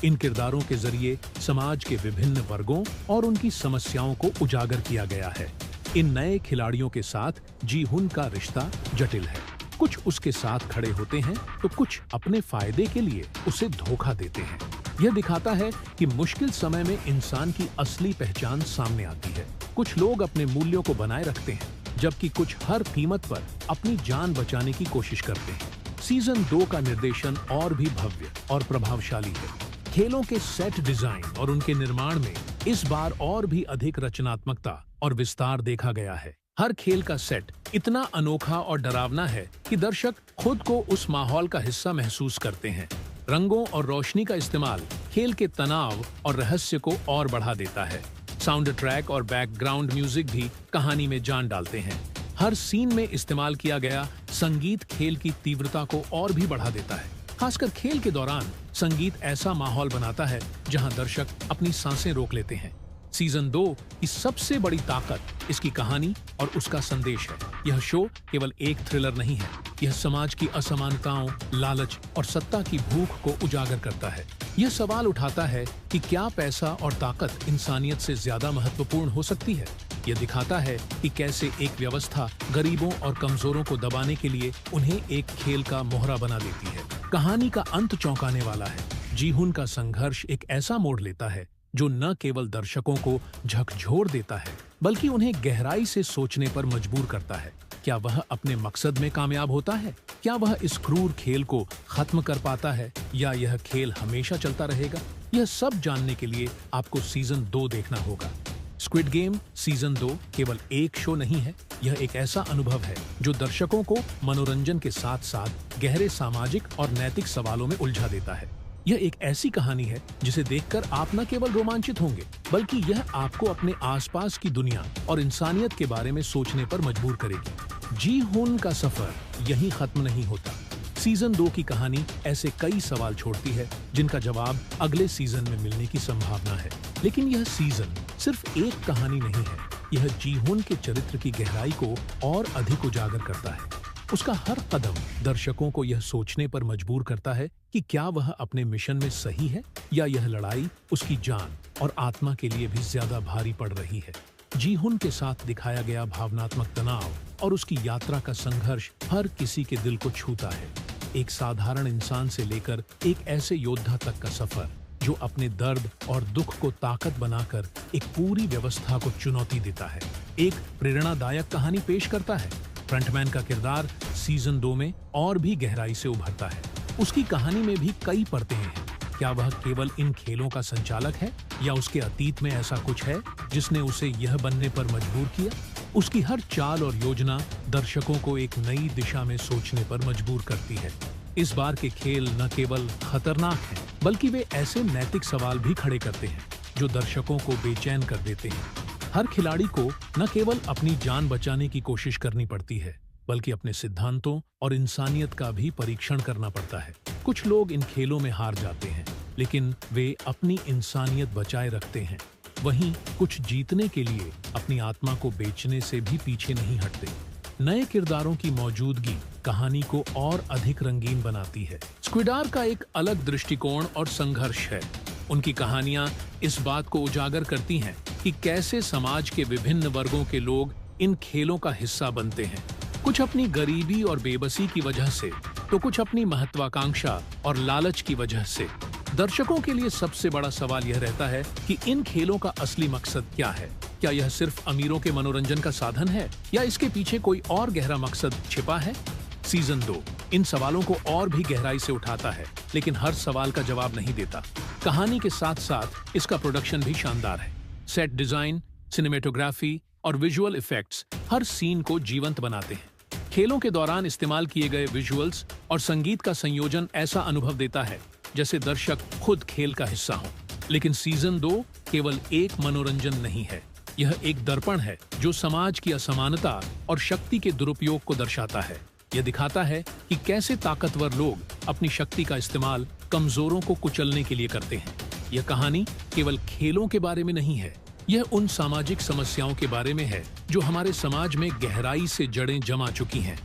Speaker 1: इन किरदारों के जरिए समाज के विभिन्न वर्गों और उनकी समस्याओं को उजागर किया गया है। इन नए खिलाड़ियों के साथ जी हुन का रिश्ता जटिल है। कुछ उसके साथ खड़े होते हैं तो कुछ अपने फायदे के लिए उसे धोखा देते हैं। यह दिखाता है कि मुश्किल समय में इंसान की असली पहचान सामने आती है। कुछ लोग अपने मूल्यों को बनाए रखते हैं, जबकि कुछ हर कीमत पर अपनी जान बचाने की कोशिश करते हैं। सीजन 2 का निर्देशन और भी भव्य और प्रभावशाली है। खेलों के सेट डिजाइन और उनके निर्माण में इस बार और भी अधिक रचनात्मकता और विस्तार देखा गया है। हर खेल का सेट इतना अनोखा और डरावना है कि दर्शक खुद को उस माहौल का हिस्सा महसूस करते हैं। रंगों और रोशनी का इस्तेमाल खेल के तनाव और रहस्य को और बढ़ा देता है। साउंड ट्रैक और बैकग्राउंड म्यूजिक भी कहानी में जान डालते हैं। हर सीन में इस्तेमाल किया गया संगीत खेल की तीव्रता को और भी बढ़ा देता है। खासकर खेल के दौरान संगीत ऐसा माहौल बनाता है जहां दर्शक अपनी सांसें रोक लेते हैं। सीजन 2 की सबसे बड़ी ताकत इसकी कहानी और उसका संदेश है। यह शो केवल एक थ्रिलर नहीं है, यह समाज की असमानताओं, लालच और सत्ता की भूख को उजागर करता है। यह सवाल उठाता है कि क्या पैसा और ताकत इंसानियत से ज्यादा महत्वपूर्ण हो सकती है। यह दिखाता है कि कैसे एक व्यवस्था गरीबों और कमजोरों को दबाने के लिए उन्हें एक खेल का मोहरा बना देती है। कहानी का अंत चौंकाने वाला है। जी हुन का संघर्ष एक ऐसा मोड़ लेता है जो न केवल दर्शकों को झकझोर देता है बल्कि उन्हें गहराई से सोचने पर मजबूर करता है। क्या वह अपने मकसद में कामयाब होता है? क्या वह इस क्रूर खेल को खत्म कर पाता है या यह खेल हमेशा चलता रहेगा? यह सब जानने के लिए आपको सीजन 2 देखना होगा। स्क्विड गेम सीजन 2 केवल एक शो नहीं है, यह एक ऐसा अनुभव है जो दर्शकों को मनोरंजन के साथ साथ गहरे सामाजिक और नैतिक सवालों में उलझा देता है। यह एक ऐसी कहानी है जिसे देखकर आप न केवल रोमांचित होंगे बल्कि यह आपको अपने आसपास की दुनिया और इंसानियत के बारे में सोचने पर मजबूर करेगी। जी हुन का सफर यहीं खत्म नहीं होता। सीजन 2 की कहानी ऐसे कई सवाल छोड़ती है जिनका जवाब अगले सीजन में मिलने की संभावना है। लेकिन यह सीजन सिर्फ एक कहानी नहीं है, यह जी हुन के चरित्र की गहराई को और अधिक उजागर करता है। उसका हर कदम दर्शकों को यह सोचने पर मजबूर करता है कि क्या वह अपने मिशन में सही है या यह लड़ाई उसकी जान और आत्मा के लिए भी ज्यादा भारी पड़ रही है। जी हुन के साथ दिखाया गया भावनात्मक तनाव और उसकी यात्रा का संघर्ष हर किसी के दिल को छूता है। एक साधारण इंसान से लेकर एक ऐसे योद्धा तक का सफर जो अपने दर्द और दुख को ताकत बनाकर एक पूरी व्यवस्था को चुनौती देता है, एक प्रेरणादायक कहानी पेश करता है। फ्रंटमैन का किरदार सीजन 2 में और भी गहराई से उभरता है। उसकी कहानी में भी कई परतें हैं। क्या वह केवल इन खेलों का संचालक है या उसके अतीत में ऐसा कुछ है जिसने उसे यह बनने पर मजबूर किया? उसकी हर चाल और योजना दर्शकों को एक नई दिशा में सोचने पर मजबूर करती है। इस बार के खेल न केवल खतरनाक हैं, बल्कि वे ऐसे नैतिक सवाल भी खड़े करते हैं जो दर्शकों को बेचैन कर देते हैं। हर खिलाड़ी को न केवल अपनी जान बचाने की कोशिश करनी पड़ती है, बल्कि अपने सिद्धांतों और इंसानियत का भी परीक्षण करना पड़ता है। कुछ लोग इन खेलों में हार जाते हैं, लेकिन वे अपनी इंसानियत बचाए रखते हैं। वहीं कुछ जीतने के लिए अपनी आत्मा को बेचने से भी पीछे नहीं हटते। नए किरदारों की मौजूदगी कहानी को और अधिक रंगीन बनाती है। स्क्विडार का एक अलग दृष्टिकोण और संघर्ष है। उनकी कहानियां इस बात को उजागर करती हैं कि कैसे समाज के विभिन्न वर्गों के लोग इन खेलों का हिस्सा बनते हैं। कुछ अपनी गरीबी और बेबसी की वजह से, तो कुछ अपनी महत्वाकांक्षा और लालच की वजह से। दर्शकों के लिए सबसे बड़ा सवाल यह रहता है कि इन खेलों का असली मकसद क्या है? क्या यह सिर्फ अमीरों के मनोरंजन का साधन है या इसके पीछे कोई और गहरा मकसद छिपा है? सीजन 2 इन सवालों को और भी गहराई से उठाता है, लेकिन हर सवाल का जवाब नहीं देता। कहानी के साथ साथ इसका प्रोडक्शन भी शानदार है। सेट डिजाइन, सिनेमेटोग्राफी और विजुअल इफेक्ट्स हर सीन को जीवंत बनाते हैं। खेलों के दौरान इस्तेमाल किए गए विजुअल्स और संगीत का संयोजन ऐसा अनुभव देता है जैसे दर्शक खुद खेल का हिस्सा हो। लेकिन सीजन 2 केवल एक मनोरंजन नहीं है, यह एक दर्पण है जो समाज की असमानता और शक्ति के दुरुपयोग को दर्शाता है। यह दिखाता है कि कैसे ताकतवर लोग अपनी शक्ति का इस्तेमाल कमजोरों को कुचलने के लिए करते हैं। यह कहानी केवल खेलों के बारे में नहीं है, यह उन सामाजिक समस्याओं के बारे में है जो हमारे समाज में गहराई से जड़ें जमा चुकी हैं।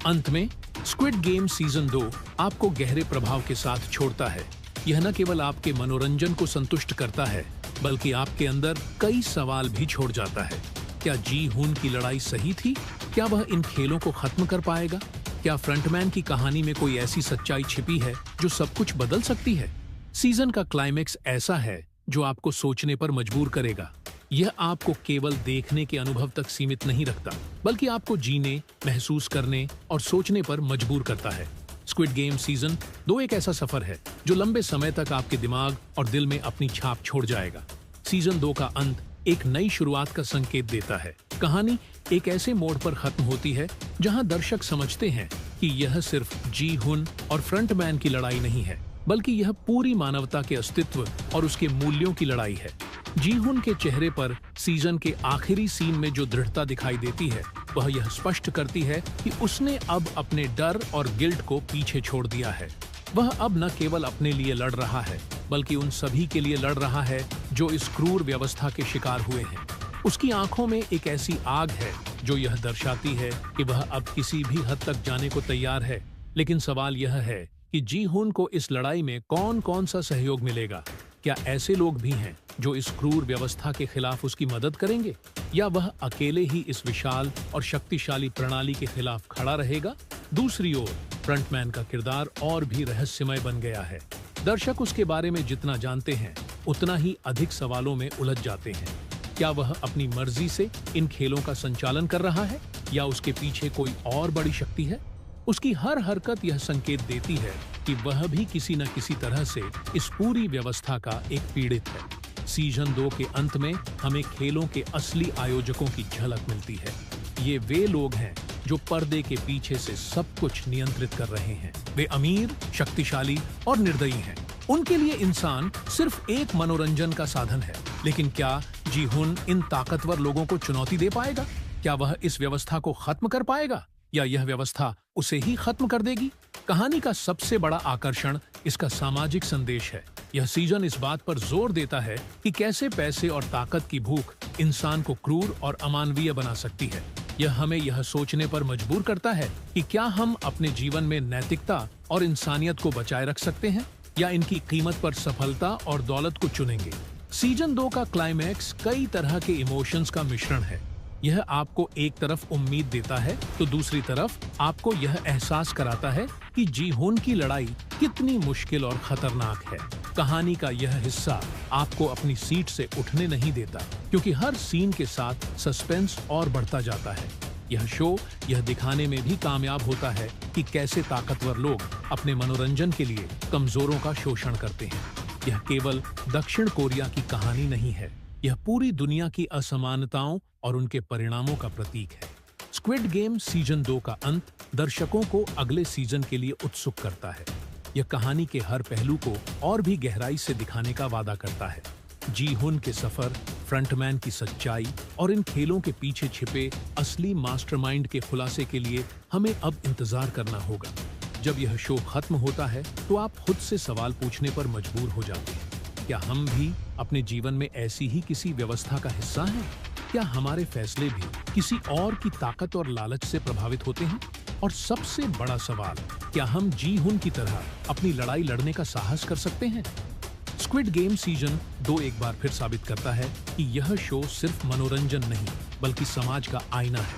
Speaker 1: अंत में स्क्विड गेम सीजन 2 आपको गहरे प्रभाव के साथ छोड़ता है। यह न केवल आपके मनोरंजन को संतुष्ट करता है, बल्कि आपके अंदर कई सवाल भी छोड़ जाता है। क्या जी हुन की लड़ाई सही थी? क्या वह इन खेलों को खत्म कर पाएगा? क्या फ्रंटमैन की कहानी में कोई ऐसी सच्चाई छिपी है जो सब कुछ बदल सकती है? सीजन का क्लाइमेक्स ऐसा है जो आपको सोचने पर मजबूर करेगा। यह आपको केवल देखने के अनुभव तक सीमित नहीं रखता, बल्कि आपको जीने, महसूस करने और सोचने पर मजबूर करता है। स्क्विड गेम सीजन 2 एक ऐसा सफर है जो लंबे समय तक आपके दिमाग और दिल में अपनी छाप छोड़ जाएगा। सीजन 2 का अंत एक नई शुरुआत का संकेत देता है। कहानी एक ऐसे मोड़ पर खत्म होती है जहां दर्शक समझते हैं कि यह सिर्फ जी हुन और फ्रंटमैन की लड़ाई नहीं है, बल्कि यह पूरी मानवता के अस्तित्व और उसके मूल्यों की लड़ाई है। जी हुन के चेहरे पर सीजन के आखिरी सीन में जो दृढ़ता दिखाई देती है, वह यह स्पष्ट करती है कि उसने अब अपने डर और गिल्ट को पीछे छोड़ दिया है। वह अब न केवल अपने लिए लड़ रहा है, बल्कि उन सभी के लिए लड़ रहा है जो इस क्रूर व्यवस्था के शिकार हुए हैं। उसकी आंखों में एक ऐसी आग है जो यह दर्शाती है कि वह अब किसी भी हद तक जाने को तैयार है। लेकिन सवाल यह है कि जी हुन को इस लड़ाई में कौन कौन सा सहयोग मिलेगा? क्या ऐसे लोग भी हैं जो इस क्रूर व्यवस्था के खिलाफ उसकी मदद करेंगे, या वह अकेले ही इस विशाल और शक्तिशाली प्रणाली के खिलाफ खड़ा रहेगा? दूसरी ओर फ्रंटमैन का किरदार और भी रहस्यमय बन गया है। दर्शक उसके बारे में जितना जानते हैं, उतना ही अधिक सवालों में उलझ जाते हैं। क्या वह अपनी मर्जी से इन खेलों का संचालन कर रहा है, या उसके पीछे कोई और बड़ी शक्ति है? उसकी हर हरकत यह संकेत देती है कि वह भी किसी न किसी तरह से इस पूरी व्यवस्था का एक पीड़ित है। सीजन 2 के अंत में हमें खेलों के असली आयोजकों की झलक मिलती है। ये वे लोग हैं जो पर्दे के पीछे से सब कुछ नियंत्रित कर रहे हैं। वे अमीर, शक्तिशाली और निर्दयी हैं। उनके लिए इंसान सिर्फ एक मनोरंजन का साधन है। लेकिन क्या जी हुन इन ताकतवर लोगों को चुनौती दे पाएगा? क्या वह इस व्यवस्था को खत्म कर पाएगा, या यह व्यवस्था उसे ही खत्म कर देगी? कहानी का सबसे बड़ा आकर्षण इसका सामाजिक संदेश है। यह सीजन इस बात पर जोर देता है कि कैसे पैसे और ताकत की भूख इंसान को क्रूर और अमानवीय बना सकती है। यह हमें यह सोचने पर मजबूर करता है कि क्या हम अपने जीवन में नैतिकता और इंसानियत को बचाए रख सकते हैं या इनकी कीमत पर सफलता और दौलत को चुनेंगे। सीजन 2 का क्लाइमैक्स कई तरह के इमोशंस का मिश्रण है। यह आपको एक तरफ उम्मीद देता है तो दूसरी तरफ आपको यह एहसास कराता है कि जी-हुन की लड़ाई कितनी मुश्किल और खतरनाक है। कहानी का यह हिस्सा आपको अपनी सीट से उठने नहीं देता, क्योंकि हर सीन के साथ सस्पेंस और बढ़ता जाता है। यह शो यह दिखाने में भी कामयाब होता है कि कैसे ताकतवर लोग अपने मनोरंजन के लिए कमजोरों का शोषण करते हैं। यह केवल दक्षिण कोरिया की कहानी नहीं है, यह पूरी दुनिया की असमानताओं और उनके परिणामों का प्रतीक है। स्क्विड गेम सीजन 2 का अंत दर्शकों को अगले सीजन के लिए उत्सुक करता है। यह कहानी के हर पहलू को और भी गहराई से दिखाने का वादा करता है। जी-हुन के सफर, फ्रंटमैन की सच्चाई और इन खेलों के पीछे छिपे असली मास्टरमाइंड के खुलासे के लिए हमें अब इंतजार करना होगा। जब यह शो खत्म होता है तो आप खुद से सवाल पूछने पर मजबूर हो जाते हैं, क्या हम भी अपने जीवन में ऐसी ही किसी व्यवस्था का हिस्सा हैं? क्या हमारे फैसले भी किसी और की ताकत और लालच से प्रभावित होते हैं? और सबसे बड़ा सवाल, क्या हम जी-हुन की तरह अपनी लड़ाई लड़ने का साहस कर सकते हैं? स्क्विड गेम सीजन 2 एक बार फिर साबित करता है कि यह शो सिर्फ मनोरंजन नहीं बल्कि समाज का आईना है।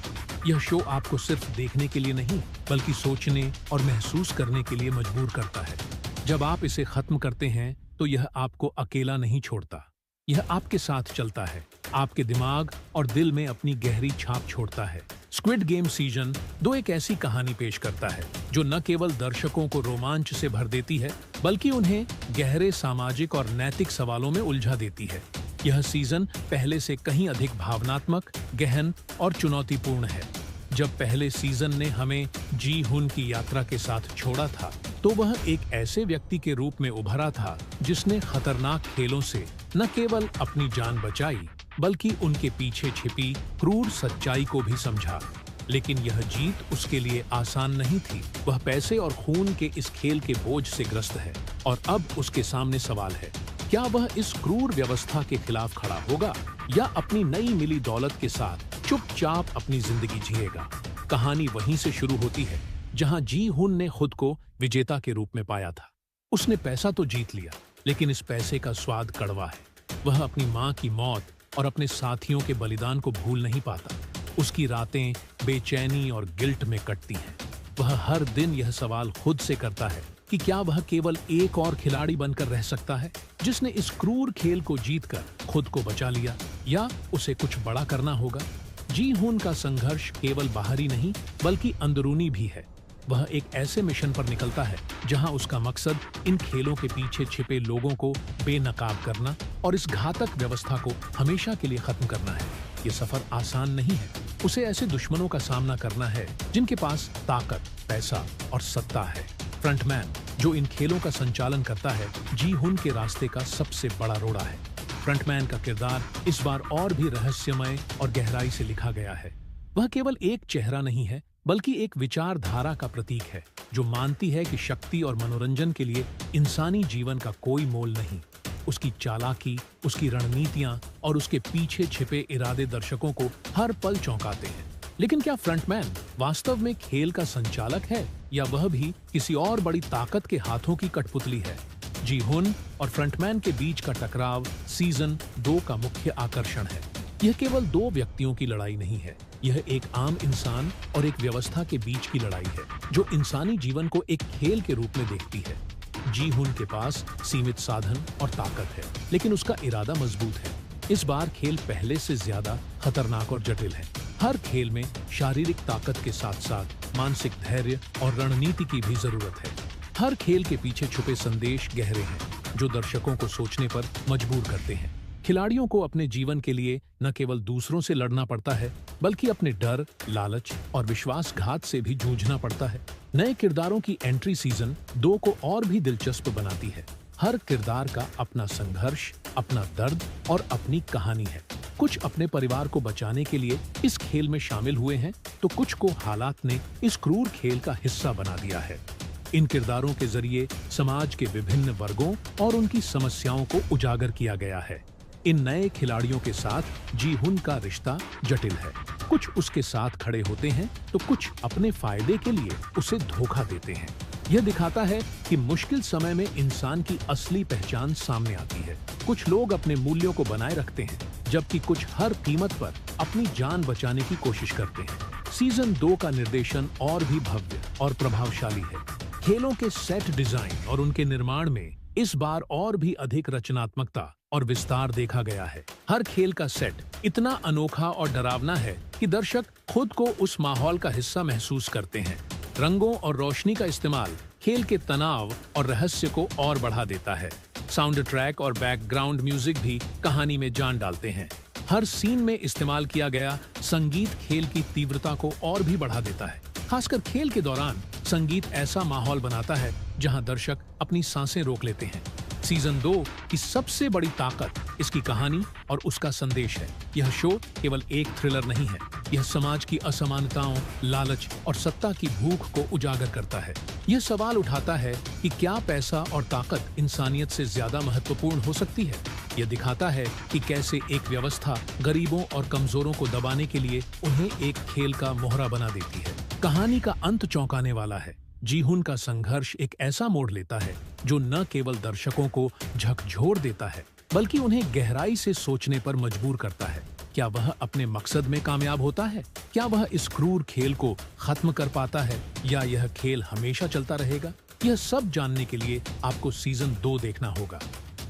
Speaker 1: यह शो आपको सिर्फ देखने के लिए नहीं बल्कि सोचने और महसूस करने के लिए मजबूर करता है। जब आप इसे खत्म करते हैं तो यह आपको अकेला नहीं छोड़ता, यह आपके साथ चलता है, आपके दिमाग और दिल में अपनी गहरी छाप छोड़ता है। स्क्विड गेम सीजन 2 एक ऐसी कहानी पेश करता है जो न केवल दर्शकों को रोमांच से भर देती है बल्कि उन्हें गहरे सामाजिक और नैतिक सवालों में उलझा देती है। यह सीजन पहले से कहीं अधिक भावनात्मक, गहन और चुनौतीपूर्ण है। जब पहले सीजन ने हमें जी-हुन की यात्रा के साथ छोड़ा था तो वह एक ऐसे व्यक्ति के रूप में उभरा था जिसने खतरनाक खेलों से न केवल अपनी जान बचाई बल्कि उनके पीछे छिपी क्रूर सच्चाई को भी समझा। लेकिन यह जीत उसके लिए आसान नहीं थी। वह पैसे और खून के इस खेल के बोझ से ग्रस्त है और अब उसके सामने सवाल है, क्या वह इस क्रूर व्यवस्था के खिलाफ खड़ा होगा या अपनी नई मिली दौलत के साथ चुपचाप अपनी जिंदगी जिएगा? कहानी वहीं से शुरू होती है जहां जी-हुन ने खुद को विजेता के रूप में पाया था। उसने पैसा तो जीत लिया, लेकिन इस पैसे का स्वाद कड़वा है। वह अपनी मां की मौत और अपने साथियों के बलिदान को भूल नहीं पाता। उसकी रातें बेचैनी और गिल्ट में कटती हैं। वह हर दिन यह सवाल खुद से करता है कि क्या वह केवल एक और खिलाड़ी बनकर रह सकता है जिसने इस क्रूर खेल को जीतकर खुद को बचा लिया, या उसे कुछ बड़ा करना होगा। जी-हुन का संघर्ष केवल बाहरी नहीं बल्कि अंदरूनी भी है। वह एक ऐसे मिशन पर निकलता है जहां उसका मकसद इन खेलों के पीछे छिपे लोगों को बेनकाब करना और इस घातक व्यवस्था को हमेशा के लिए खत्म करना है। ये सफर आसान नहीं है। उसे ऐसे दुश्मनों का सामना करना है जिनके पास ताकत, पैसा और सत्ता है। फ्रंटमैन, जो इन खेलों का संचालन करता है, जी-हुन के रास्ते का सबसे बड़ा रोड़ा है। फ्रंटमैन का किरदार इस बार और भी रहस्यमय और गहराई से लिखा गया है। वह केवल एक चेहरा नहीं है बल्कि एक विचारधारा का प्रतीक है जो मानती है कि शक्ति और मनोरंजन के लिए इंसानी जीवन का कोई मोल नहीं। उसकी चालाकी, उसकी रणनीतियां और उसके पीछे छिपे इरादे दर्शकों को हर पल चौंकाते हैं। लेकिन क्या फ्रंटमैन वास्तव में खेल का संचालक है या वह भी किसी और बड़ी ताकत के हाथों की कठपुतली है? जी-हुन और फ्रंटमैन के बीच का टकराव सीजन 2 का मुख्य आकर्षण है। यह केवल दो व्यक्तियों की लड़ाई नहीं है, यह एक आम इंसान और एक व्यवस्था के बीच की लड़ाई है जो इंसानी जीवन को एक खेल के रूप में देखती है। जी-हुन के पास सीमित साधन और ताकत है, लेकिन उसका इरादा मजबूत है। इस बार खेल पहले से ज्यादा खतरनाक और जटिल है। हर खेल में शारीरिक ताकत के साथ साथ मानसिक धैर्य और रणनीति की भी जरूरत है। हर खेल के पीछे छुपे संदेश गहरे हैं जो दर्शकों को सोचने पर मजबूर करते हैं। खिलाड़ियों को अपने जीवन के लिए न केवल दूसरों से लड़ना पड़ता है बल्कि अपने डर, लालच और विश्वासघात से भी जूझना पड़ता है। नए किरदारों की एंट्री सीजन 2 को और भी दिलचस्प बनाती है। हर किरदार का अपना संघर्ष, अपना दर्द और अपनी कहानी है। कुछ अपने परिवार को बचाने के लिए इस खेल में शामिल हुए हैं तो कुछ को हालात ने इस क्रूर खेल का हिस्सा बना दिया है। इन किरदारों के जरिए समाज के विभिन्न वर्गों और उनकी समस्याओं को उजागर किया गया है। इन नए खिलाड़ियों के साथ जी हुन का रिश्ता जटिल है। कुछ उसके साथ खड़े होते हैं तो कुछ अपने फायदे के लिए उसे धोखा देते हैं। यह दिखाता है कि मुश्किल समय में इंसान की असली पहचान सामने आती है। कुछ लोग अपने मूल्यों को बनाए रखते हैं, जबकि कुछ हर कीमत पर अपनी जान बचाने की कोशिश करते हैं। सीजन 2 का निर्देशन और भी भव्य और प्रभावशाली है। खेलों के सेट डिजाइन और उनके निर्माण में इस बार और भी अधिक रचनात्मकता और विस्तार देखा गया है। हर खेल का सेट इतना अनोखा और डरावना है कि दर्शक खुद को उस माहौल का हिस्सा महसूस करते हैं। रंगों और रोशनी का इस्तेमाल खेल के तनाव और रहस्य को और बढ़ा देता है। साउंड ट्रैक और बैकग्राउंड म्यूजिक भी कहानी में जान डालते हैं। हर सीन में इस्तेमाल किया गया संगीत खेल की तीव्रता को और भी बढ़ा देता है। खासकर खेल के दौरान संगीत ऐसा माहौल बनाता है जहां दर्शक अपनी सांसें रोक लेते हैं। सीजन 2 की सबसे बड़ी ताकत इसकी कहानी और उसका संदेश है। यह शो केवल एक थ्रिलर नहीं है, यह समाज की असमानताओं, लालच और सत्ता की भूख को उजागर करता है। यह सवाल उठाता है कि क्या पैसा और ताकत इंसानियत से ज्यादा महत्वपूर्ण हो सकती है। यह दिखाता है कि कैसे एक व्यवस्था गरीबों और कमजोरों को दबाने के लिए उन्हें एक खेल का मोहरा बना देती है। कहानी का अंत चौंकाने वाला है। जी हुन का संघर्ष एक ऐसा मोड़ लेता है जो न केवल दर्शकों को झकझोर देता है, बल्कि उन्हें गहराई से सोचने पर मजबूर करता है। क्या वह अपने मकसद में कामयाब होता है? क्या वह इस क्रूर खेल को खत्म कर पाता है, या यह खेल हमेशा चलता रहेगा? यह सब जानने के लिए आपको सीजन 2 देखना होगा।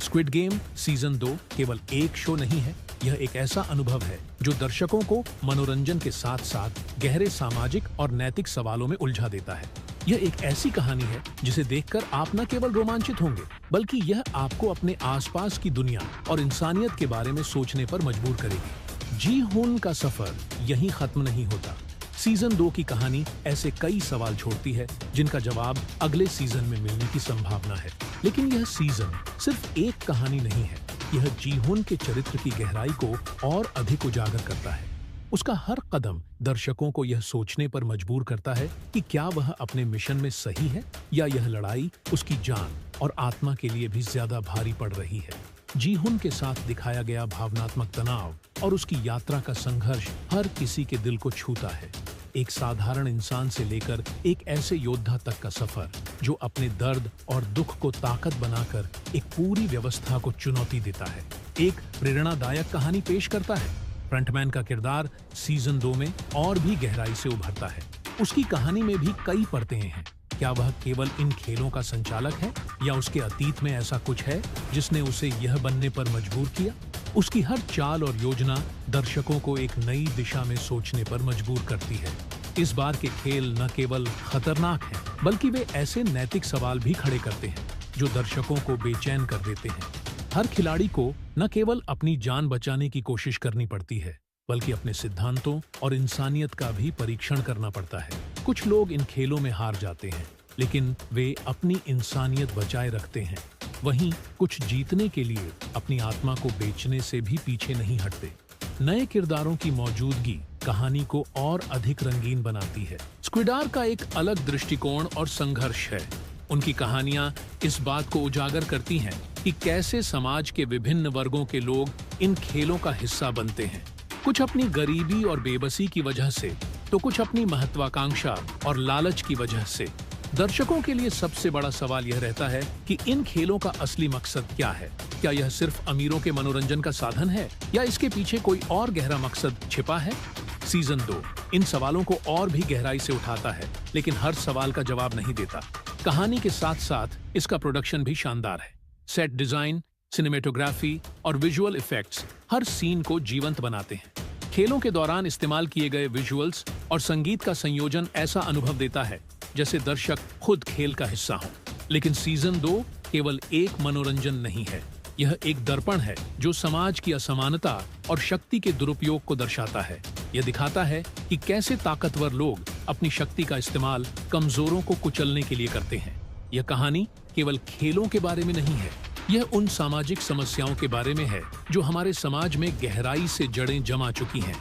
Speaker 1: स्क्विड गेम सीजन 2 केवल एक शो नहीं है, यह एक ऐसा अनुभव है जो दर्शकों को मनोरंजन के साथ साथ गहरे सामाजिक और नैतिक सवालों में उलझा देता है। यह एक ऐसी कहानी है जिसे देखकर आप न केवल रोमांचित होंगे, बल्कि यह आपको अपने आसपास की दुनिया और इंसानियत के बारे में सोचने पर मजबूर करेगी। जी हुन का सफर यहीं खत्म नहीं होता। सीजन 2 की कहानी ऐसे कई सवाल छोड़ती है जिनका जवाब अगले सीजन में मिलने की संभावना है। लेकिन यह सीजन सिर्फ एक कहानी नहीं है, यह जी हुन के चरित्र की गहराई को और अधिक उजागर करता है। उसका हर कदम दर्शकों को यह सोचने पर मजबूर करता है कि क्या वह अपने मिशन में सही है, या यह लड़ाई उसकी जान और आत्मा के लिए भी ज्यादा भारी पड़ रही है। जी हुन के साथ दिखाया गया भावनात्मक तनाव और उसकी यात्रा का संघर्ष हर किसी के दिल को छूता है। एक साधारण इंसान से लेकर एक ऐसे योद्धा तक का सफर जो अपने दर्द और दुख को ताकत बनाकर एक पूरी व्यवस्था को चुनौती देता है, एक प्रेरणादायक कहानी पेश करता है। फ्रंटमैन का किरदार सीजन 2 में और भी गहराई से उभरता है। उसकी कहानी में भी कई परतें हैं। क्या वह केवल इन खेलों का संचालक है, या उसके अतीत में ऐसा कुछ है जिसने उसे यह बनने पर मजबूर किया? उसकी हर चाल और योजना दर्शकों को एक नई दिशा में सोचने पर मजबूर करती है। इस बार के खेल न केवल खतरनाक हैं, बल्कि वे ऐसे नैतिक सवाल भी खड़े करते हैं जो दर्शकों को बेचैन कर देते हैं। हर खिलाड़ी को न केवल अपनी जान बचाने की कोशिश करनी पड़ती है, बल्कि अपने सिद्धांतों और इंसानियत का भी परीक्षण करना पड़ता है। कुछ लोग इन खेलों में हार जाते हैं, लेकिन वे अपनी इंसानियत बचाए रखते हैं। वहीं कुछ जीतने के लिए अपनी आत्मा को बेचने से भी पीछे नहीं हटते। नए किरदारों की मौजूदगी कहानी को और अधिक रंगीन बनाती है। स्क्विडार का एक अलग दृष्टिकोण और संघर्ष है। उनकी कहानियां इस बात को उजागर करती हैं कि कैसे समाज के विभिन्न वर्गों के लोग इन खेलों का हिस्सा बनते हैं। कुछ अपनी गरीबी और बेबसी की वजह से, तो कुछ अपनी महत्वाकांक्षा और लालच की वजह से। दर्शकों के लिए सबसे बड़ा सवाल यह रहता है कि इन खेलों का असली मकसद क्या है। क्या यह सिर्फ अमीरों के मनोरंजन का साधन है, या इसके पीछे कोई और गहरा मकसद छिपा है? सीजन 2 इन सवालों को और भी गहराई से उठाता है, लेकिन हर सवाल का जवाब नहीं देता। कहानी के साथ साथ इसका प्रोडक्शन भी शानदार है। सेट डिजाइन, सिनेमेटोग्राफी और विजुअल इफेक्ट्स हर सीन को जीवंत बनाते हैं। खेलों के दौरान इस्तेमाल किए गए विजुअल्स और संगीत का संयोजन ऐसा अनुभव देता है जैसे दर्शक खुद खेल का हिस्सा हो। लेकिन सीजन 2 केवल एक मनोरंजन नहीं है, यह एक दर्पण है जो समाज की असमानता और शक्ति के दुरुपयोग को दर्शाता है। यह दिखाता है कि कैसे ताकतवर लोग अपनी शक्ति का इस्तेमाल कमजोरों को कुचलने के लिए करते हैं। यह कहानी केवल खेलों के बारे में नहीं है, यह उन सामाजिक समस्याओं के बारे में है जो हमारे समाज में गहराई से जड़ें जमा चुकी हैं।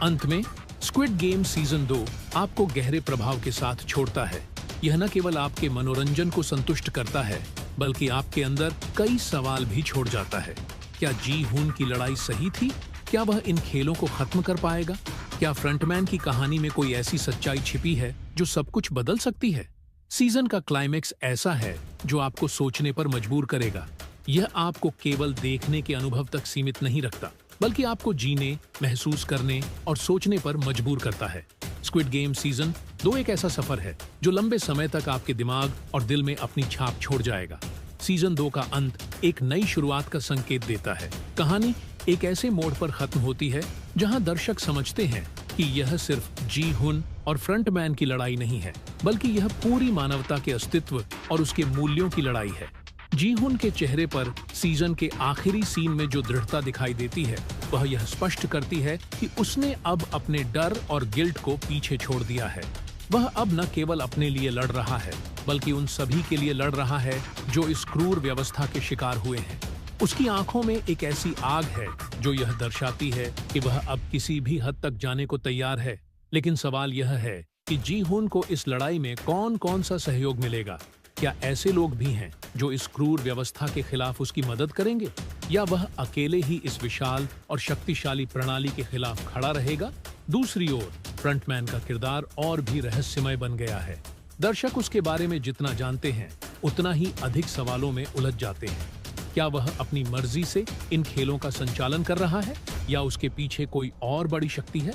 Speaker 1: अंत में स्क्विड गेम सीजन 2 आपको गहरे प्रभाव के साथ छोड़ता है। यह न केवल आपके मनोरंजन को संतुष्ट करता है, बल्कि आपके अंदर कई सवाल भी छोड़ जाता है। क्या जी हुन की लड़ाई सही थी? क्या वह इन खेलों को खत्म कर पाएगा? क्या फ्रंटमैन की कहानी में कोई ऐसी सच्चाई छिपी है जो सब कुछ बदल सकती है? सीजन का क्लाइमेक्स ऐसा है जो आपको सोचने पर मजबूर करेगा। यह आपको केवल देखने के अनुभव तक सीमित नहीं रखता, बल्कि आपको जीने, महसूस करने और सोचने पर मजबूर करता है। स्क्विड गेम सीजन 2 एक ऐसा सफर है जो लंबे समय तक आपके दिमाग और दिल में अपनी छाप छोड़ जाएगा। सीजन 2 का अंत एक नई शुरुआत का संकेत देता है। कहानी एक ऐसे मोड़ पर खत्म होती है जहां दर्शक समझते हैं कि यह सिर्फ जी हुन और फ्रंटमैन की लड़ाई नहीं है, बल्कि यह पूरी मानवता के अस्तित्व और उसके मूल्यों की लड़ाई है। जी हुन के चेहरे पर सीजन के आखिरी सीन में जो दृढ़ता दिखाई देती है, वह यह स्पष्ट करती है कि उसने अब अपने डर और गिल्ट को पीछे छोड़ दिया है। वह अब न केवल अपने लिए लड़ रहा है, बल्कि उन सभी के लिए लड़ रहा है जो इस क्रूर व्यवस्था के शिकार हुए हैं। उसकी आंखों में एक ऐसी आग है जो यह दर्शाती है कि वह अब किसी भी हद तक जाने को तैयार है। लेकिन सवाल यह है कि जी हुन को इस लड़ाई में कौन कौन सा सहयोग मिलेगा? क्या ऐसे लोग भी हैं जो इस क्रूर व्यवस्था के खिलाफ उसकी मदद करेंगे, या वह अकेले ही इस विशाल और शक्तिशाली प्रणाली के खिलाफ खड़ा रहेगा? दूसरी ओर फ्रंटमैन का किरदार और भी रहस्यमय बन गया है। दर्शक उसके बारे में जितना जानते हैं, उतना ही अधिक सवालों में उलझ जाते हैं। क्या वह अपनी मर्जी से इन खेलों का संचालन कर रहा है, या उसके पीछे कोई और बड़ी शक्ति है?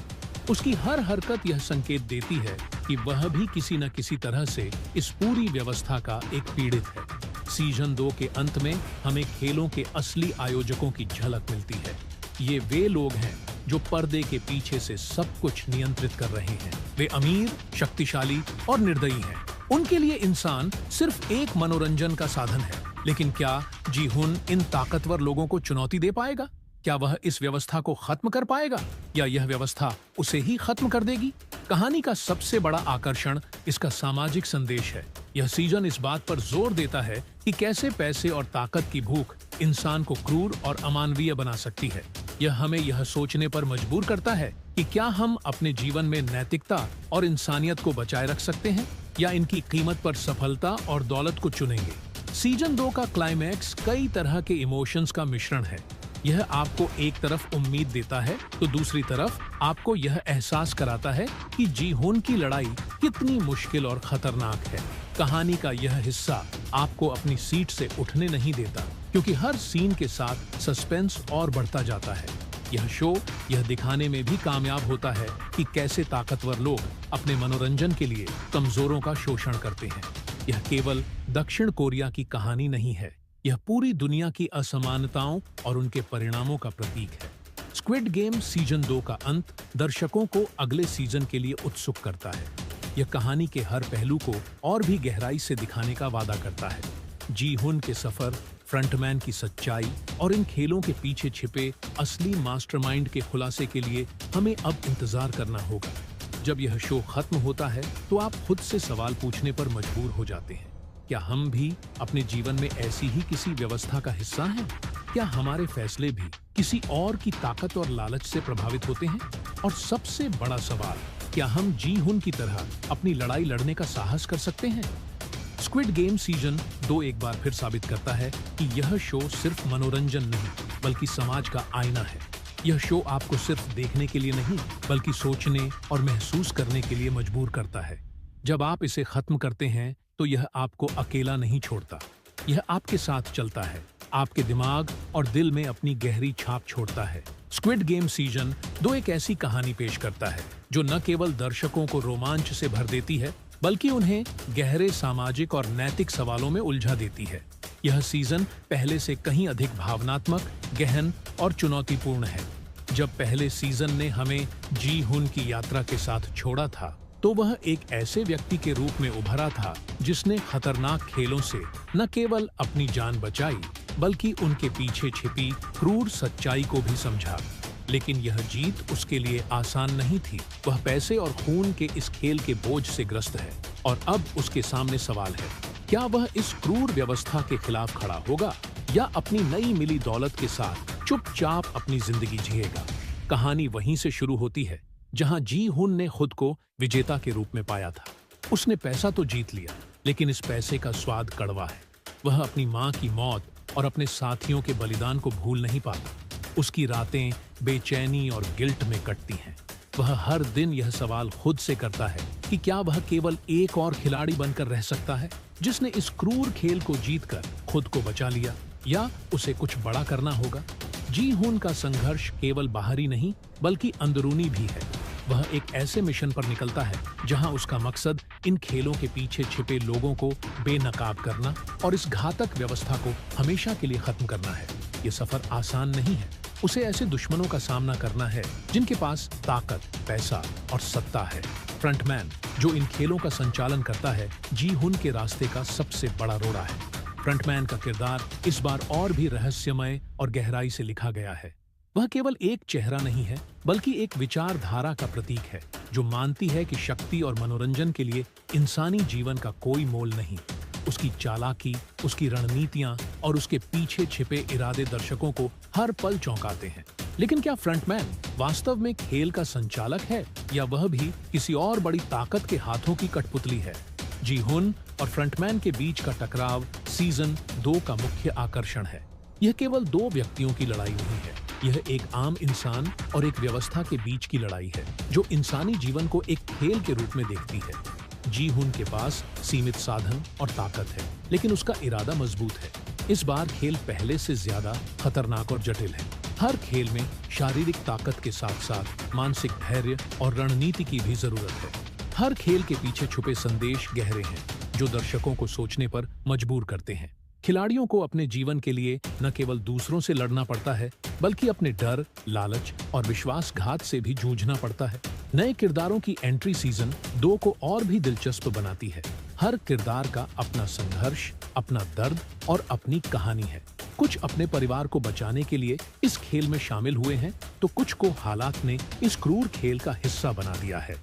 Speaker 1: उसकी हर हरकत यह संकेत देती है कि वह भी किसी न किसी तरह से इस पूरी व्यवस्था का एक पीड़ित है। सीजन 2 के अंत में हमें खेलों के असली आयोजकों की झलक मिलती है। ये वे लोग हैं जो पर्दे के पीछे से सब कुछ नियंत्रित कर रहे हैं। वे अमीर, शक्तिशाली और निर्दयी हैं। उनके लिए इंसान सिर्फ एक मनोरंजन का साधन है। लेकिन क्या जी हुन इन ताकतवर लोगों को चुनौती दे पाएगा? क्या वह इस व्यवस्था को खत्म कर पाएगा, या यह व्यवस्था उसे ही खत्म कर देगी? कहानी का सबसे बड़ा आकर्षण इसका सामाजिक संदेश है। यह सीजन इस बात पर जोर देता है कि कैसे पैसे और ताकत की भूख इंसान को क्रूर और अमानवीय बना सकती है। यह हमें यह सोचने पर मजबूर करता है कि क्या हम अपने जीवन में नैतिकता और इंसानियत को बचाए रख सकते हैं, या इनकी कीमत पर सफलता और दौलत को चुनेंगे। सीजन 2 का क्लाइमैक्स कई तरह के इमोशंस का मिश्रण है। यह आपको एक तरफ उम्मीद देता है तो दूसरी तरफ आपको यह एहसास कराता है कि जी हुन की लड़ाई कितनी मुश्किल और खतरनाक है। कहानी का यह हिस्सा आपको अपनी सीट से उठने नहीं देता, क्योंकि हर सीन के साथ सस्पेंस और बढ़ता जाता है। यह शो यह दिखाने में भी कामयाब होता है कि कैसे ताकतवर लोग अपने मनोरंजन के लिए कमजोरों का शोषण करते हैं। यह केवल दक्षिण कोरिया की कहानी नहीं है, यह पूरी दुनिया की असमानताओं और उनके परिणामों का प्रतीक है। स्क्विड गेम सीजन 2 का अंत दर्शकों को अगले सीजन के लिए उत्सुक करता है। यह कहानी के हर पहलू को और भी गहराई से दिखाने का वादा करता है। जी हुन के सफर, फ्रंटमैन की सच्चाई और इन खेलों के पीछे छिपे असली मास्टरमाइंड के खुलासे के लिए हमें अब इंतजार करना होगा। जब यह शो खत्म होता है तो आप खुद से सवाल पूछने पर मजबूर हो जाते हैं। क्या हम भी अपने जीवन में ऐसी ही किसी व्यवस्था का हिस्सा हैं? क्या हमारे फैसले भी किसी और की ताकत और लालच से प्रभावित होते हैं? और सबसे बड़ा सवाल, क्या हम जी हुन की तरह अपनी लड़ाई लड़ने का साहस कर सकते हैं? स्क्विड गेम सीजन 2 एक बार फिर साबित करता है कि यह शो सिर्फ मनोरंजन नहीं, बल्कि समाज का आईना है। यह शो आपको सिर्फ देखने के लिए नहीं, बल्कि सोचने और महसूस करने के लिए मजबूर करता है। जब आप इसे खत्म करते हैं तो यह आपको अकेला नहीं छोड़ता, यह आपके साथ चलता है, आपके दिमाग और दिल में अपनी गहरी छाप छोड़ता है। स्क्विड गेम सीजन 2 एक ऐसी कहानी पेश करता है जो न केवल दर्शकों को रोमांच से भर देती है, बल्कि उन्हें गहरे सामाजिक और नैतिक सवालों में उलझा देती है। यह सीजन पहले से कहीं अधिक भावनात्मक, गहन और चुनौतीपूर्ण है। जब पहले सीजन ने हमें जी हुन की यात्रा के साथ छोड़ा था, तो वह एक ऐसे व्यक्ति के रूप में उभरा था जिसने खतरनाक खेलों से न केवल अपनी जान बचाई, बल्कि उनके पीछे छिपी क्रूर सच्चाई को भी समझा। लेकिन यह जीत उसके लिए आसान नहीं थी। वह पैसे और खून के इस खेल के बोझ से ग्रस्त है, और अब उसके सामने सवाल है, क्या वह इस क्रूर व्यवस्था के खिलाफ खड़ा होगा, या अपनी नई मिली दौलत के साथ चुपचाप अपनी जिंदगी जिएगा? कहानी वहीं से शुरू होती है जहां जी हुन ने खुद को विजेता के रूप में पाया था। उसने पैसा तो जीत लिया, लेकिन इस पैसे का स्वाद कड़वा है। वह अपनी मां की मौत और अपने साथियों के बलिदान को भूल नहीं पाता। उसकी रातें बेचैनी और गिल्ट में कटती हैं। वह हर दिन यह सवाल खुद से करता है कि क्या वह केवल एक और खिलाड़ी बनकर रह सकता है जिसने इस क्रूर खेल को जीतकर खुद को बचा लिया, या उसे कुछ बड़ा करना होगा। जी हुन का संघर्ष केवल बाहरी नहीं बल्कि अंदरूनी भी है। वह एक ऐसे मिशन पर निकलता है जहां उसका मकसद इन खेलों के पीछे छिपे लोगों को बेनकाब करना और इस घातक व्यवस्था को हमेशा के लिए खत्म करना है। ये सफर आसान नहीं है। उसे ऐसे दुश्मनों का सामना करना है जिनके पास ताकत, पैसा और सत्ता है। फ्रंटमैन, जो इन खेलों का संचालन करता है, जी हुन के रास्ते का सबसे बड़ा रोड़ा है। फ्रंटमैन का किरदार इस बार और भी रहस्यमय और गहराई से लिखा गया है। वह केवल एक चेहरा नहीं है बल्कि एक विचारधारा का प्रतीक है जो मानती है कि शक्ति और मनोरंजन के लिए इंसानी जीवन का कोई मोल नहीं। उसकी चालाकी, उसकी रणनीतियां और उसके पीछे छिपे इरादे दर्शकों को हर पल चौंकाते हैं। लेकिन क्या फ्रंटमैन वास्तव में खेल का संचालक है या वह भी किसी और बड़ी ताकत के हाथों की कठपुतली है? जी हुन और फ्रंटमैन के बीच का टकराव सीजन 2 का मुख्य आकर्षण है। यह केवल दो व्यक्तियों की लड़ाई नहीं है। यह एक आम इंसान और एक व्यवस्था के बीच की लड़ाई है जो इंसानी जीवन को एक खेल के रूप में देखती है। जी हुन के पास सीमित साधन और ताकत है, लेकिन उसका इरादा मजबूत है। इस बार खेल पहले से ज्यादा खतरनाक और जटिल है। हर खेल में शारीरिक ताकत के साथ साथ मानसिक धैर्य और रणनीति की भी जरूरत है। हर खेल के पीछे छुपे संदेश गहरे हैं जो दर्शकों को सोचने पर मजबूर करते हैं। खिलाड़ियों को अपने जीवन के लिए न केवल दूसरों से लड़ना पड़ता है बल्कि अपने डर, लालच और विश्वासघात से भी जूझना पड़ता है। नए किरदारों की एंट्री सीजन 2 को और भी दिलचस्प बनाती है। हर किरदार का अपना संघर्ष, अपना दर्द और अपनी कहानी है। कुछ अपने परिवार को बचाने के लिए इस खेल में शामिल हुए हैं तो कुछ को हालात ने इस क्रूर खेल का हिस्सा बना दिया है।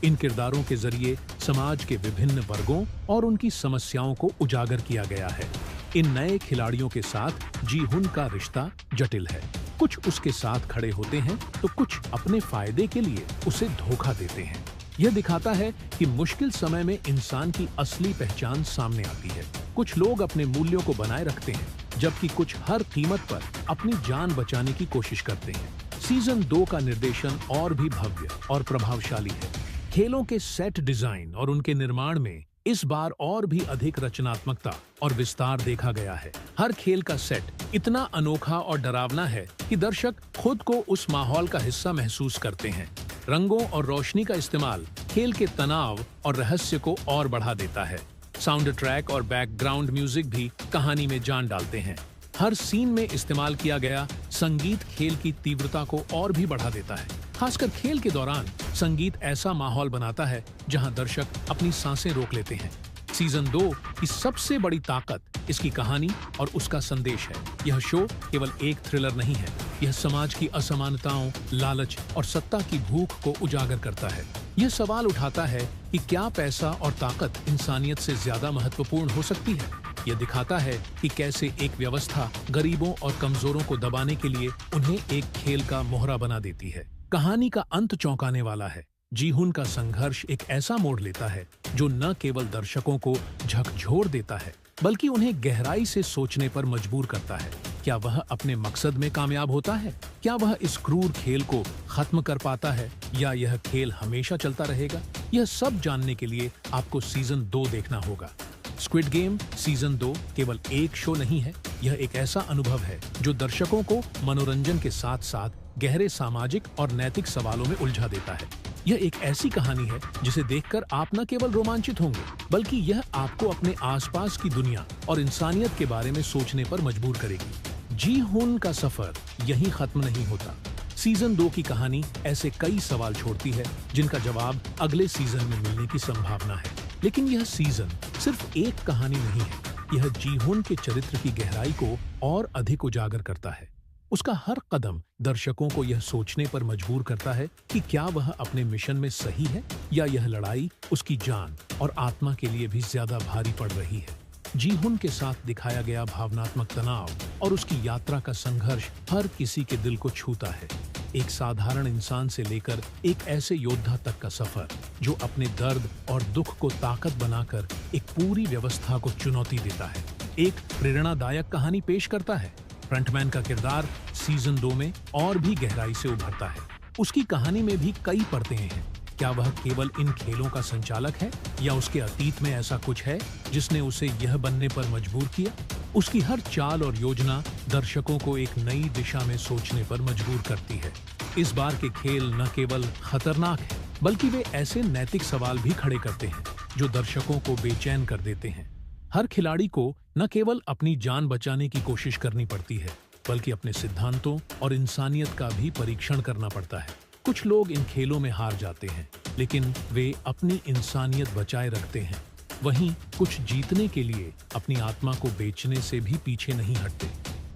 Speaker 1: इन किरदारों के जरिए समाज के विभिन्न वर्गों और उनकी समस्याओं को उजागर किया गया है। इन नए खिलाड़ियों के साथ जी हुन का रिश्ता जटिल है। कुछ उसके साथ खड़े होते हैं तो कुछ अपने फायदे के लिए उसे धोखा देते हैं। यह दिखाता है कि मुश्किल समय में इंसान की असली पहचान सामने आती है। कुछ लोग अपने मूल्यों को बनाए रखते हैं जबकि कुछ हर कीमत पर अपनी जान बचाने की कोशिश करते हैं। सीजन 2 का निर्देशन और भी भव्य और प्रभावशाली है। खेलों के सेट डिजाइन और उनके निर्माण में इस बार और भी अधिक रचनात्मकता और विस्तार देखा गया है। हर खेल का सेट इतना अनोखा और डरावना है कि दर्शक खुद को उस माहौल का हिस्सा महसूस करते हैं। रंगों और रोशनी का इस्तेमाल खेल के तनाव और रहस्य को और बढ़ा देता है। साउंड ट्रैक और बैकग्राउंड म्यूजिक भी कहानी में जान डालते हैं। हर सीन में इस्तेमाल किया गया संगीत खेल की तीव्रता को और भी बढ़ा देता है। खासकर खेल के दौरान संगीत ऐसा माहौल बनाता है जहां दर्शक अपनी सांसें रोक लेते हैं। सीजन 2 की सबसे बड़ी ताकत इसकी कहानी और उसका संदेश है। यह शो केवल एक थ्रिलर नहीं है, यह समाज की असमानताओं, लालच और सत्ता की भूख को उजागर करता है। यह सवाल उठाता है कि क्या पैसा और ताकत इंसानियत से ज्यादा महत्वपूर्ण हो सकती है। यह दिखाता है कि कैसे एक व्यवस्था गरीबों और कमजोरों को दबाने के लिए उन्हें एक खेल का मोहरा बना देती है। कहानी का अंत चौंकाने वाला है। जी हुन का संघर्ष एक ऐसा मोड़ लेता है जो न केवल दर्शकों को झकझोर देता है बल्कि उन्हें गहराई से सोचने पर मजबूर करता है। क्या वह अपने मकसद में कामयाब होता है? क्या वह इस क्रूर खेल को खत्म कर पाता है या यह खेल हमेशा चलता रहेगा? यह सब जानने के लिए आपको सीजन 2 देखना होगा। स्क्विड गेम सीजन 2 केवल एक शो नहीं है, यह एक ऐसा अनुभव है जो दर्शकों को मनोरंजन के साथ साथ गहरे सामाजिक और नैतिक सवालों में उलझा देता है। यह एक ऐसी कहानी है जिसे देखकर आप न केवल रोमांचित होंगे बल्कि यह आपको अपने आसपास की दुनिया और इंसानियत के बारे में सोचने पर मजबूर करेगी। जी हुन का सफर यहीं खत्म नहीं होता। सीजन 2 की कहानी ऐसे कई सवाल छोड़ती है जिनका जवाब अगले सीजन में मिलने की संभावना है। लेकिन यह सीजन सिर्फ एक कहानी नहीं है, यह जी हुन के चरित्र की गहराई को और अधिक उजागर करता है। उसका हर कदम दर्शकों को यह सोचने पर मजबूर करता है कि क्या वह अपने मिशन में सही है या यह लड़ाई उसकी जान और आत्मा के लिए भी ज्यादा भारी पड़ रही है। जी हुन के साथ दिखाया गया भावनात्मक तनाव और उसकी यात्रा का संघर्ष हर किसी के दिल को छूता है। एक साधारण इंसान से लेकर एक ऐसे योद्धा तक का सफर जो अपने दर्द और दुख को ताकत बनाकर एक पूरी व्यवस्था को चुनौती देता है। एक प्रेरणादायक कहानी पेश करता है। फ्रंटमैन का किरदार सीजन 2 में और भी गहराई से उभरता है। उसकी कहानी में भी कई परतें हैं। क्या वह केवल इन खेलों का संचालक है या उसके अतीत में ऐसा कुछ है जिसने उसे यह बनने पर मजबूर किया? उसकी हर चाल और योजना दर्शकों को एक नई दिशा में सोचने पर मजबूर करती है। इस बार के खेल न केवल खतरनाक हैं, बल्कि वे ऐसे नैतिक सवाल भी खड़े करते हैं जो दर्शकों को बेचैन कर देते हैं। हर खिलाड़ी को न केवल अपनी जान बचाने की कोशिश करनी पड़ती है, बल्कि अपने सिद्धांतों और इंसानियत का भी परीक्षण करना पड़ता है। कुछ लोग इन खेलों में हार जाते हैं, लेकिन वे अपनी इंसानियत बचाए रखते हैं। वहीं कुछ जीतने के लिए अपनी आत्मा को बेचने से भी पीछे नहीं हटते।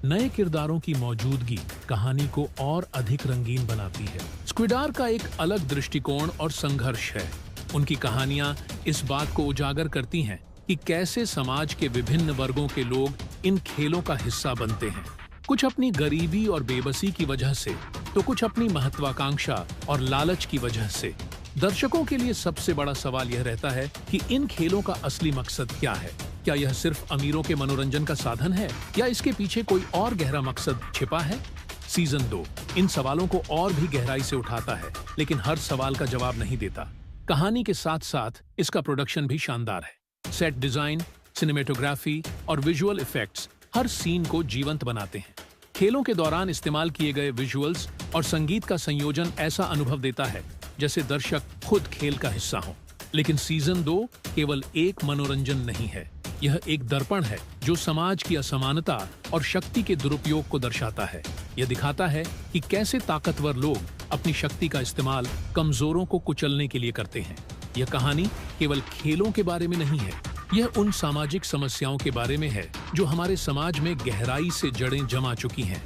Speaker 1: नए किरदारों की मौजूदगी कहानी को और अधिक रंगीन बनाती है। स्क्विडार का एक अलग दृष्टिकोण और संघर्ष है। उनकी कहानियां इस बात को उजागर करती हैं कि कैसे समाज के विभिन्न वर्गों के लोग इन खेलों का हिस्सा बनते हैं। कुछ अपनी गरीबी और बेबसी की वजह से, तो कुछ अपनी महत्वाकांक्षा और लालच की वजह से। दर्शकों के लिए सबसे बड़ा सवाल यह रहता है कि इन खेलों का असली मकसद क्या है। क्या यह सिर्फ अमीरों के मनोरंजन का साधन है या इसके पीछे कोई और गहरा मकसद छिपा है? सीजन 2 इन सवालों को और भी गहराई से उठाता है, लेकिन हर सवाल का जवाब नहीं देता। कहानी के साथ साथ इसका प्रोडक्शन भी शानदार है। सेट डिजाइन, सिनेमेटोग्राफी और विजुअल इफेक्ट्स हर सीन को जीवंत बनाते हैं। खेलों के दौरान इस्तेमाल किए गए विजुअल्स और संगीत का संयोजन ऐसा अनुभव देता है जैसे दर्शक खुद खेल का हिस्सा हो। लेकिन सीजन 2 केवल एक मनोरंजन नहीं है, यह एक दर्पण है जो समाज की असमानता और शक्ति के दुरुपयोग को दर्शाता है। यह दिखाता है कि कैसे ताकतवर लोग अपनी शक्ति का इस्तेमाल कमजोरों को कुचलने के लिए करते हैं। यह कहानी केवल खेलों के बारे में नहीं है, यह उन सामाजिक समस्याओं के बारे में है जो हमारे समाज में गहराई से जड़ें जमा चुकी हैं।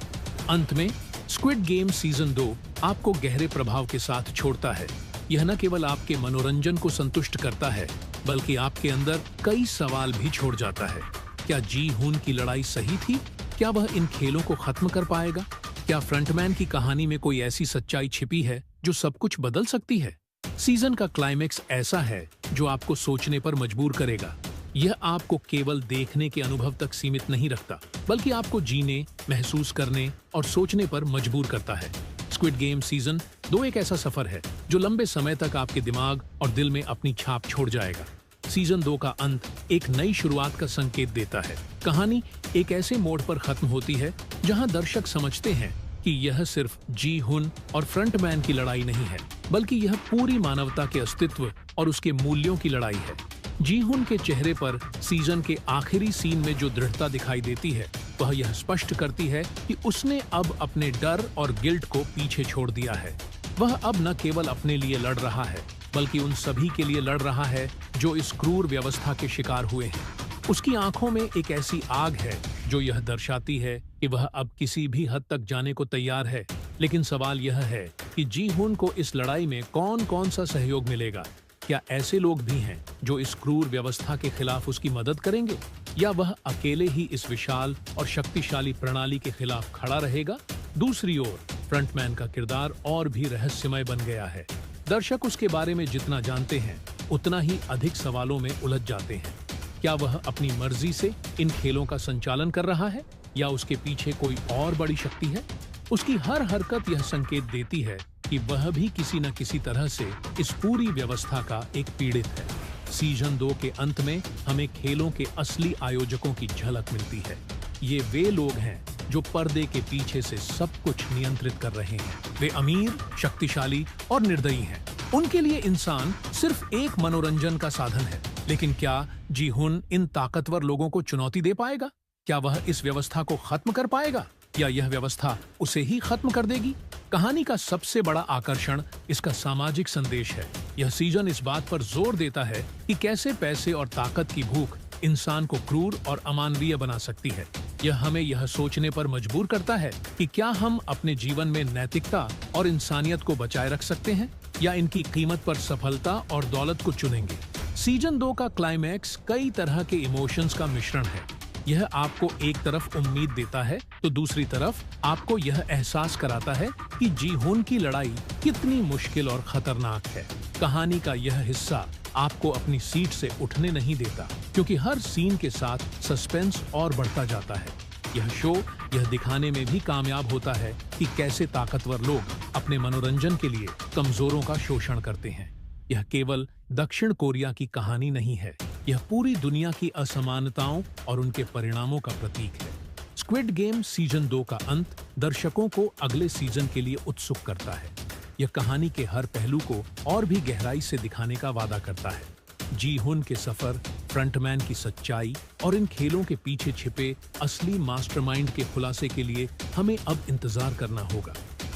Speaker 1: अंत में स्क्विड गेम सीजन 2 आपको गहरे प्रभाव के साथ छोड़ता है। यह न केवल आपके मनोरंजन को संतुष्ट करता है, बल्कि आपके अंदर कई सवाल भी छोड़ जाता है। क्या जी हुन की लड़ाई सही थी? क्या वह इन खेलों को खत्म कर पाएगा? क्या फ्रंटमैन की कहानी में कोई ऐसी सच्चाई छिपी है जो सब कुछ बदल सकती है? सीजन का क्लाइमेक्स ऐसा है जो आपको सोचने पर मजबूर करेगा। यह आपको केवल देखने के अनुभव तक सीमित नहीं रखता, बल्कि आपको जीने, महसूस करने और सोचने पर मजबूर करता है। स्क्विड गेम सीजन 2 एक ऐसा सफर है जो लंबे समय तक आपके दिमाग और दिल में अपनी छाप छोड़ जाएगा। सीजन 2 का अंत एक नई शुरुआत का संकेत देता है। कहानी एक ऐसे मोड़ पर खत्म होती है जहां दर्शक समझते हैं कि यह सिर्फ जी हुन और फ्रंटमैन की लड़ाई नहीं है, बल्कि यह पूरी मानवता के अस्तित्व और उसके मूल्यों की लड़ाई है। जी हुन के चेहरे पर सीजन के आखिरी सीन में जो दृढ़ता दिखाई देती है, वह यह स्पष्ट करती है कि उसने अब अपने डर और गिल्ट को पीछे छोड़ दिया है। वह अब न केवल अपने लिए लड़ रहा है, बल्कि उन सभी के लिए लड़ रहा है जो इस क्रूर व्यवस्था के शिकार हुए हैं। उसकी आंखों में एक ऐसी आग है जो यह दर्शाती है कि वह अब किसी भी हद तक जाने को तैयार है। लेकिन सवाल यह है कि जी हुन को इस लड़ाई में कौन कौन सा सहयोग मिलेगा? क्या ऐसे लोग भी हैं जो इस क्रूर व्यवस्था के खिलाफ उसकी मदद करेंगे, या वह अकेले ही इस विशाल और शक्तिशाली प्रणाली के खिलाफ खड़ा रहेगा? दूसरी ओर फ्रंटमैन का किरदार और भी रहस्यमय बन गया है। दर्शक उसके बारे में जितना जानते हैं, उतना ही अधिक सवालों में उलझ जाते हैं। क्या वह अपनी मर्जी से इन खेलों का संचालन कर रहा है, या उसके पीछे कोई और बड़ी शक्ति है? उसकी हर हरकत यह संकेत देती है कि वह भी किसी न किसी तरह से इस पूरी व्यवस्था का एक पीड़ित है। सीजन 2 के अंत में हमें खेलों के असली आयोजकों की झलक मिलती है। ये वे लोग हैं जो पर्दे के पीछे से सब कुछ नियंत्रित कर रहे हैं। वे अमीर, शक्तिशाली और निर्दयी हैं। उनके लिए इंसान सिर्फ एक मनोरंजन का साधन है। लेकिन क्या जी हुन इन ताकतवर लोगों को चुनौती दे पाएगा? क्या वह इस व्यवस्था को खत्म कर पाएगा, या यह व्यवस्था उसे ही खत्म कर देगी? कहानी का सबसे बड़ा आकर्षण इसका सामाजिक संदेश है। यह सीजन इस बात पर जोर देता है कि कैसे पैसे और ताकत की भूख इंसान को क्रूर और अमानवीय बना सकती है। यह हमें यह सोचने पर मजबूर करता है कि क्या हम अपने जीवन में नैतिकता और इंसानियत को बचाए रख सकते हैं, या इनकी कीमत पर सफलता और दौलत को चुनेंगे। सीजन 2 का क्लाइमैक्स कई तरह के इमोशंस का मिश्रण है। यह आपको एक तरफ उम्मीद देता है तो दूसरी तरफ आपको यह एहसास कराता है कि जी हुन की लड़ाई कितनी मुश्किल और खतरनाक है। कहानी का यह हिस्सा आपको अपनी सीट से उठने नहीं देता, क्योंकि हर सीन के साथ सस्पेंस और बढ़ता जाता है। यह शो यह दिखाने में भी कामयाब होता है कि कैसे ताकतवर लोग अपने मनोरंजन के लिए कमजोरों का शोषण करते हैं। यह केवल दक्षिण कोरिया की कहानी नहीं है, यह पूरी दुनिया की असमानताओं और उनके परिणामों का प्रतीक है। स्क्विड गेम सीजन 2 का अंत दर्शकों को अगले सीजन के लिए उत्सुक करता है। यह कहानी के हर पहलू को और भी गहराई से दिखाने का वादा करता है। जी हुन के सफर, फ्रंटमैन की सच्चाई और इन खेलों के पीछे छिपे असली मास्टरमाइंड के खुलासे के लिए हमें अब इंतजार करना होगा।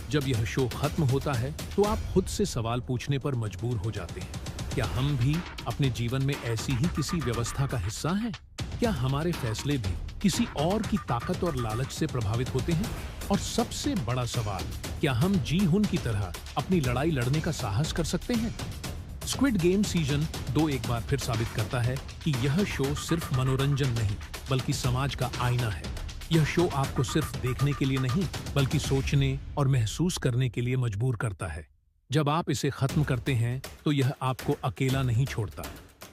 Speaker 1: जब यह शो खत्म होता है तो आप खुद से सवाल पूछने पर मजबूर हो जाते हैं, क्या हम भी अपने जीवन में ऐसी ही किसी व्यवस्था का हिस्सा हैं? क्या हमारे फैसले भी किसी और की ताकत और लालच से प्रभावित होते हैं? और सबसे बड़ा सवाल, क्या हम जी हुन की तरह अपनी लड़ाई लड़ने का साहस कर सकते हैं? स्क्विड गेम सीजन 2 एक बार फिर साबित करता है कि यह शो सिर्फ मनोरंजन नहीं बल्कि समाज का आईना है। यह शो आपको सिर्फ देखने के लिए नहीं बल्कि सोचने और महसूस करने के लिए मजबूर करता है। जब आप इसे खत्म करते हैं तो यह आपको अकेला नहीं छोड़ता,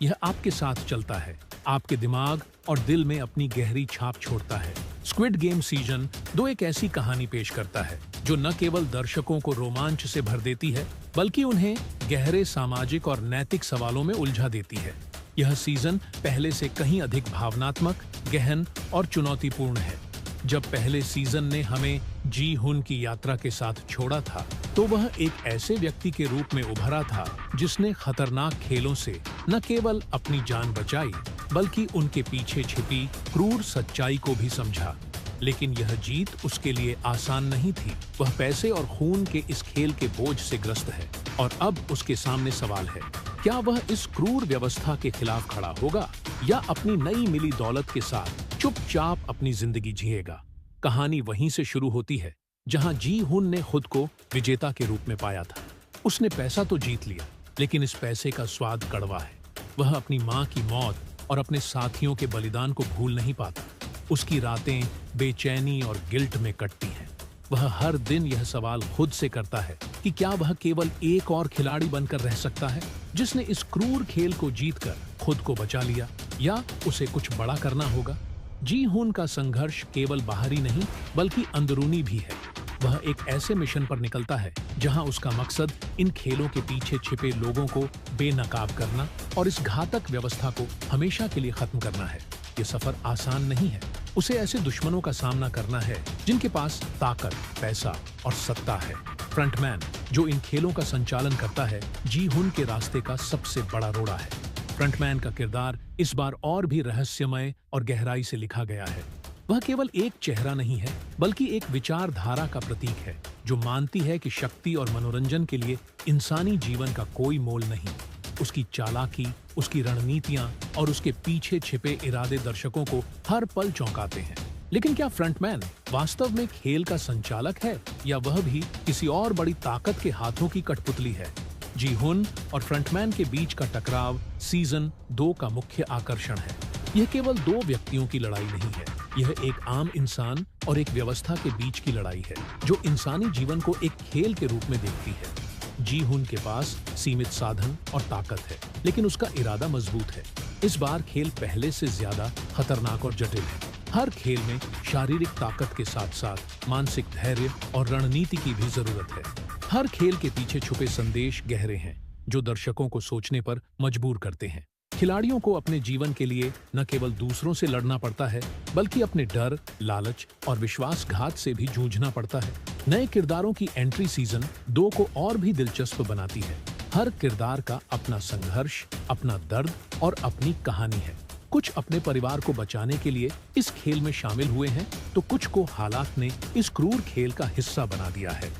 Speaker 1: यह आपके साथ चलता है, आपके दिमाग और दिल में अपनी गहरी छाप छोड़ता है। स्क्विड गेम सीजन 2 एक ऐसी कहानी पेश करता है जो न केवल दर्शकों को रोमांच से भर देती है बल्कि उन्हें गहरे सामाजिक और नैतिक सवालों में उलझा देती है। यह सीजन पहले से कहीं अधिक भावनात्मक, गहन और चुनौतीपूर्ण है। जब पहले सीजन ने हमें जी हुन की यात्रा के साथ छोड़ा था तो वह एक ऐसे व्यक्ति के रूप में उभरा था जिसने खतरनाक खेलों से न केवल अपनी जान बचाई बल्कि उनके पीछे छिपी क्रूर सच्चाई को भी समझा। लेकिन यह जीत उसके लिए आसान नहीं थी। वह पैसे और खून के इस खेल के बोझ से ग्रस्त है और अब उसके सामने सवाल है, क्या वह इस क्रूर व्यवस्था के खिलाफ खड़ा होगा या अपनी नई मिली दौलत के साथ चुपचाप अपनी जिंदगी जिएगा? कहानी वहीं से शुरू होती है जहां जी हुन ने खुद को विजेता के रूप में पाया था। उसने पैसा तो जीत लिया, लेकिन इस पैसे का स्वाद कड़वा है। वह अपनी माँ की मौत और अपने साथियों के बलिदान को भूल नहीं पाता। उसकी रातें बेचैनी और गिल्ट में कटती हैं। वह हर दिन यह सवाल खुद से करता है कि क्या वह केवल एक और खिलाड़ी बनकर रह सकता है जिसने इस क्रूर खेल को जीतकर खुद को बचा लिया, या उसे कुछ बड़ा करना होगा। जी हुन का संघर्ष केवल बाहरी नहीं बल्कि अंदरूनी भी है। वह एक ऐसे मिशन पर निकलता है जहां उसका मकसद इन खेलों के पीछे छिपे लोगों को बेनकाब करना और इस घातक व्यवस्था को हमेशा के लिए खत्म करना है। ये सफर आसान नहीं है। उसे ऐसे दुश्मनों का सामना करना है जिनके पास ताकत, पैसा और सत्ता है। फ्रंटमैन, जो इन खेलों का संचालन करता है, जी हुन के रास्ते का सबसे बड़ा रोड़ा है। फ्रंटमैन का किरदार इस बार और भी रहस्यमय और गहराई से लिखा गया है। वह केवल एक चेहरा नहीं है बल्कि एक विचारधारा का प्रतीक है जो मानती है कि शक्ति और मनोरंजन के लिए इंसानी जीवन का कोई मोल नहीं। उसकी चालाकी, उसकी रणनीतियां और उसके पीछे छिपे इरादे दर्शकों को हर पल चौंकाते हैं। लेकिन क्या फ्रंटमैन वास्तव में खेल का संचालक है या वह भी किसी और बड़ी ताकत के हाथों की कठपुतली है? जी हुन और फ्रंटमैन के बीच का टकराव सीजन 2 का मुख्य आकर्षण है। यह केवल दो व्यक्तियों की लड़ाई नहीं है, यह एक आम इंसान और एक व्यवस्था के बीच की लड़ाई है जो इंसानी जीवन को एक खेल के रूप में देखती है। जी हुन के पास सीमित साधन और ताकत है, लेकिन उसका इरादा मजबूत है। इस बार खेल पहले से ज्यादा खतरनाक और जटिल है। हर खेल में शारीरिक ताकत के साथ साथ मानसिक धैर्य और रणनीति की भी जरूरत है। हर खेल के पीछे छुपे संदेश गहरे हैं जो दर्शकों को सोचने पर मजबूर करते हैं। खिलाड़ियों को अपने जीवन के लिए न केवल दूसरों से लड़ना पड़ता है बल्कि अपने डर, लालच और विश्वासघात से भी जूझना पड़ता है। नए किरदारों की एंट्री सीजन 2 को और भी दिलचस्प बनाती है। हर किरदार का अपना संघर्ष, अपना दर्द और अपनी कहानी है। कुछ अपने परिवार को बचाने के लिए इस खेल में शामिल हुए हैं तो कुछ को हालात ने इस क्रूर खेल का हिस्सा बना दिया है।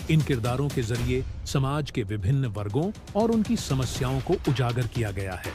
Speaker 1: इन किरदारों के जरिए समाज के विभिन्न वर्गों और उनकी समस्याओं को उजागर किया गया है।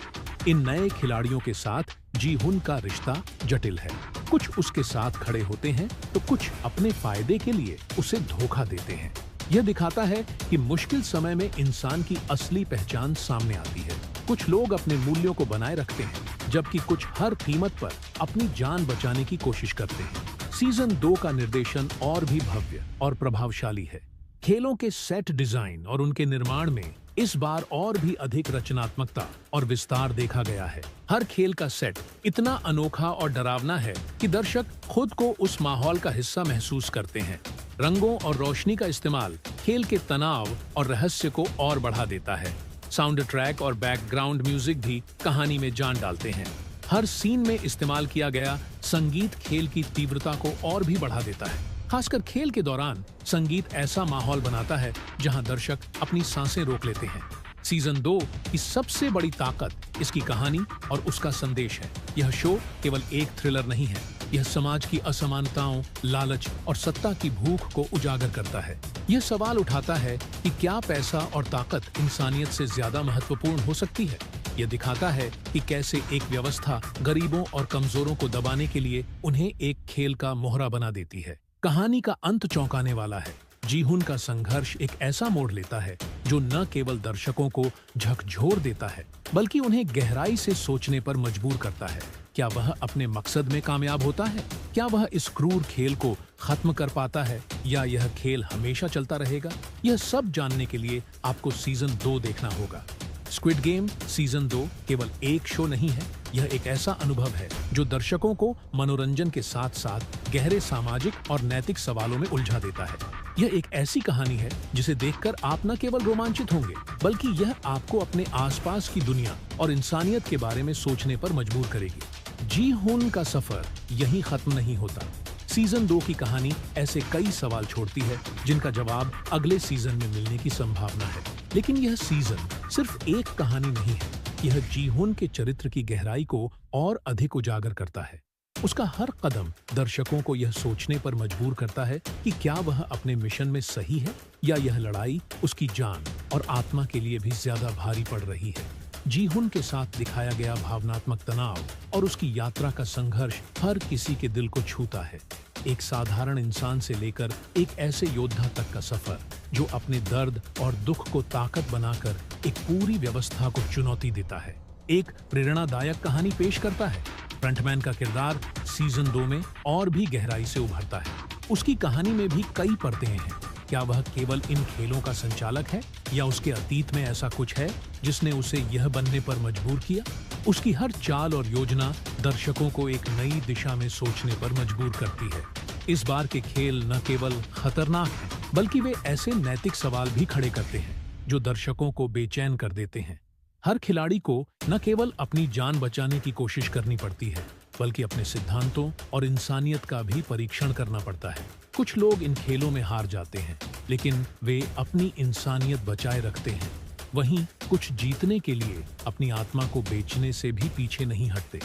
Speaker 1: इन नए खिलाड़ियों के साथ जी हुन का रिश्ता जटिल है। कुछ उसके साथ खड़े होते हैं तो कुछ अपने फायदे के लिए उसे धोखा देते हैं। यह दिखाता है कि मुश्किल समय में इंसान की असली पहचान सामने आती है। कुछ लोग अपने मूल्यों को बनाए रखते हैं जबकि कुछ हर कीमत पर अपनी जान बचाने की कोशिश करते हैं। सीजन 2 का निर्देशन और भी भव्य और प्रभावशाली है। खेलों के सेट डिजाइन और उनके निर्माण में इस बार और भी अधिक रचनात्मकता और विस्तार देखा गया है। हर खेल का सेट इतना अनोखा और डरावना है कि दर्शक खुद को उस माहौल का हिस्सा महसूस करते हैं। रंगों और रोशनी का इस्तेमाल खेल के तनाव और रहस्य को और बढ़ा देता है। साउंड ट्रैक और बैकग्राउंड म्यूजिक भी कहानी में जान डालते हैं। हर सीन में इस्तेमाल किया गया संगीत खेल की तीव्रता को और भी बढ़ा देता है। खासकर खेल के दौरान संगीत ऐसा माहौल बनाता है जहां दर्शक अपनी सांसें रोक लेते हैं। सीजन 2 की सबसे बड़ी ताकत इसकी कहानी और उसका संदेश है। यह शो केवल एक थ्रिलर नहीं है, यह समाज की असमानताओं, लालच और सत्ता की भूख को उजागर करता है। यह सवाल उठाता है कि क्या पैसा और ताकत इंसानियत से ज्यादा महत्वपूर्ण हो सकती है। यह दिखाता है कि कैसे एक व्यवस्था गरीबों और कमजोरों को दबाने के लिए उन्हें एक खेल का मोहरा बना देती है। कहानी का अंत चौंकाने वाला है। जी-हुन का संघर्ष एक ऐसा मोड़ लेता है जो न केवल दर्शकों को झकझोर देता है बल्कि उन्हें गहराई से सोचने पर मजबूर करता है। क्या वह अपने मकसद में कामयाब होता है? क्या वह इस क्रूर खेल को खत्म कर पाता है या यह खेल हमेशा चलता रहेगा? यह सब जानने के लिए आपको सीजन 2 देखना होगा। स्क्विड गेम सीजन 2 केवल एक शो नहीं है, यह एक ऐसा अनुभव है जो दर्शकों को मनोरंजन के साथ साथ गहरे सामाजिक और नैतिक सवालों में उलझा देता है। यह एक ऐसी कहानी है जिसे देखकर आप न केवल रोमांचित होंगे बल्कि यह आपको अपने आसपास की दुनिया और इंसानियत के बारे में सोचने पर मजबूर करेगी। जी-हुन का सफर यहीं खत्म नहीं होता। सीजन 2 की कहानी ऐसे कई सवाल छोड़ती है जिनका जवाब अगले सीजन में मिलने की संभावना है। लेकिन यह सीजन सिर्फ एक कहानी नहीं है, यह जी-हुन के चरित्र की गहराई को और अधिक उजागर करता है। उसका हर कदम दर्शकों को यह सोचने पर मजबूर करता है कि क्या वह अपने मिशन में सही है या यह लड़ाई उसकी जान और आत्मा के लिए भी ज्यादा भारी पड़ रही है। जी-हुन के साथ दिखाया गया भावनात्मक तनाव और उसकी यात्रा का संघर्ष हर किसी के दिल को छूता है। एक साधारण इंसान से लेकर एक ऐसे योद्धा तक का सफर जो अपने दर्द और दुख को ताकत बनाकर एक पूरी व्यवस्था को चुनौती देता है, एक प्रेरणादायक कहानी पेश करता है। फ्रंटमैन का किरदार सीजन 2 में और भी गहराई से उभरता है। उसकी कहानी में भी कई परतें हैं। क्या वह केवल इन खेलों का संचालक है या उसके अतीत में ऐसा कुछ है जिसने उसे यह बनने पर मजबूर किया? उसकी हर चाल और योजना दर्शकों को एक नई दिशा में सोचने पर मजबूर करती है। इस बार के खेल न केवल खतरनाक हैं बल्कि वे ऐसे नैतिक सवाल भी खड़े करते हैं जो दर्शकों को बेचैन कर देते हैं। हर खिलाड़ी को न केवल अपनी जान बचाने की कोशिश करनी पड़ती है बल्कि अपने सिद्धांतों और इंसानियत का भी परीक्षण करना पड़ता है। कुछ लोग इन खेलों में हार जाते हैं लेकिन वे अपनी इंसानियत बचाए रखते हैं। वहीं कुछ जीतने के लिए अपनी आत्मा को बेचने से भी पीछे नहीं हटते।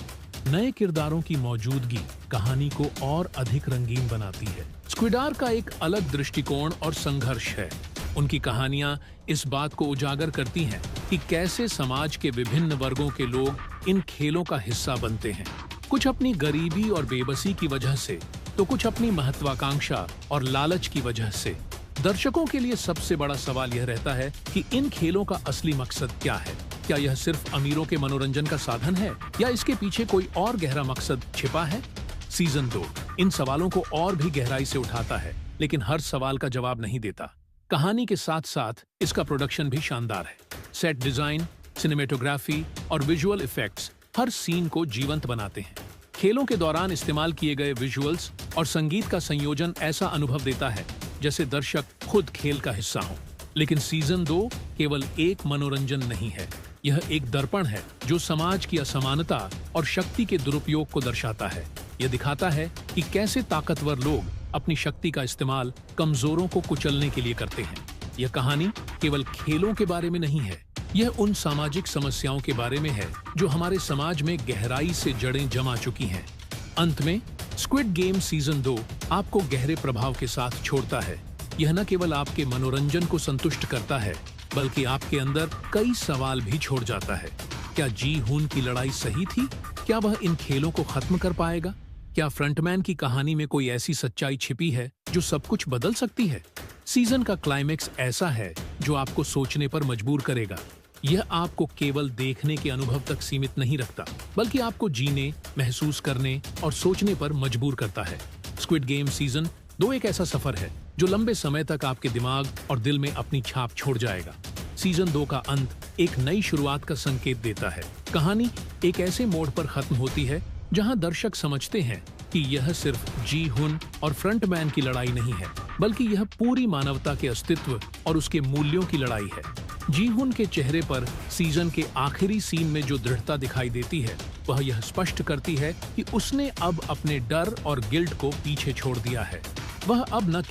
Speaker 1: नए किरदारों की मौजूदगी कहानी को और अधिक रंगीन बनाती है। स्क्विडार का एक अलग दृष्टिकोण और संघर्ष है। उनकी कहानियां इस बात को उजागर करती हैं कि कैसे समाज के विभिन्न वर्गों के लोग इन खेलों का हिस्सा बनते हैं। कुछ अपनी गरीबी और बेबसी की वजह से तो कुछ अपनी महत्वाकांक्षा और लालच की वजह से। दर्शकों के लिए सबसे बड़ा सवाल यह रहता है कि इन खेलों का असली मकसद क्या है? क्या यह सिर्फ अमीरों के मनोरंजन का साधन है या इसके पीछे कोई और गहरा मकसद छिपा है? सीजन 2 इन सवालों को और भी गहराई से उठाता है लेकिन हर सवाल का जवाब नहीं देता। कहानी के साथ साथ इसका प्रोडक्शन भी शानदार है। सेट डिजाइन, सिनेमेटोग्राफी और विजुअल इफेक्ट्स हर सीन को जीवंत बनाते हैं। खेलों के दौरान इस्तेमाल किए गए विजुअल्स और संगीत का संयोजन ऐसा अनुभव देता है जैसे दर्शक खुद खेल का हिस्सा हो। लेकिन सीजन 2 केवल एक मनोरंजन नहीं है, यह एक दर्पण है जो समाज की असमानता और शक्ति के दुरुपयोग को दर्शाता है। यह दिखाता है कि कैसे ताकतवर लोग अपनी शक्ति का इस्तेमाल कमजोरों को कुचलने के लिए करते हैं। यह कहानी केवल खेलों के बारे में नहीं है, यह उन सामाजिक समस्याओं के बारे में है जो हमारे समाज में गहराई से जड़ें जमा चुकी हैं। अंत में स्क्विड गेम सीजन 2 आपको गहरे प्रभाव के साथ छोड़ता है। यह न केवल आपके मनोरंजन को संतुष्ट करता है बल्कि आपके अंदर कई सवाल भी छोड़ जाता है। क्या जी-हुन की लड़ाई सही थी? क्या वह इन खेलों को खत्म कर पाएगा? क्या फ्रंटमैन की कहानी में कोई ऐसी सच्चाई छिपी है जो सब कुछ बदल सकती है? सीजन का क्लाइमेक्स ऐसा है जो आपको सोचने पर मजबूर करेगा। यह आपको केवल देखने के अनुभव तक सीमित नहीं रखता, बल्कि आपको जीने, महसूस करने और सोचने पर मजबूर करता है। स्क्विड गेम सीजन 2 एक ऐसा सफर है जो लंबे समय तक आपके दिमाग और दिल में अपनी छाप छोड़ जाएगा। सीजन 2 का अंत एक नई शुरुआत का संकेत देता है। कहानी एक ऐसे मोड़ पर खत्म होती है जहां दर्शक समझते हैं कि यह सिर्फ जी हुन और फ्रंटमैन की लड़ाई नहीं है, बल्कि यह पूरी मानवता के अस्तित्व और उसके मूल्यों की लड़ाई है। जी हुन के चेहरे पर सीजन के आखिरी सीन में जो दृढ़ता दिखाई देती है, वह यह स्पष्ट करती है कि उसने अब अपने डर और गिल्ट को पीछे छोड़ दिया है। वह अब न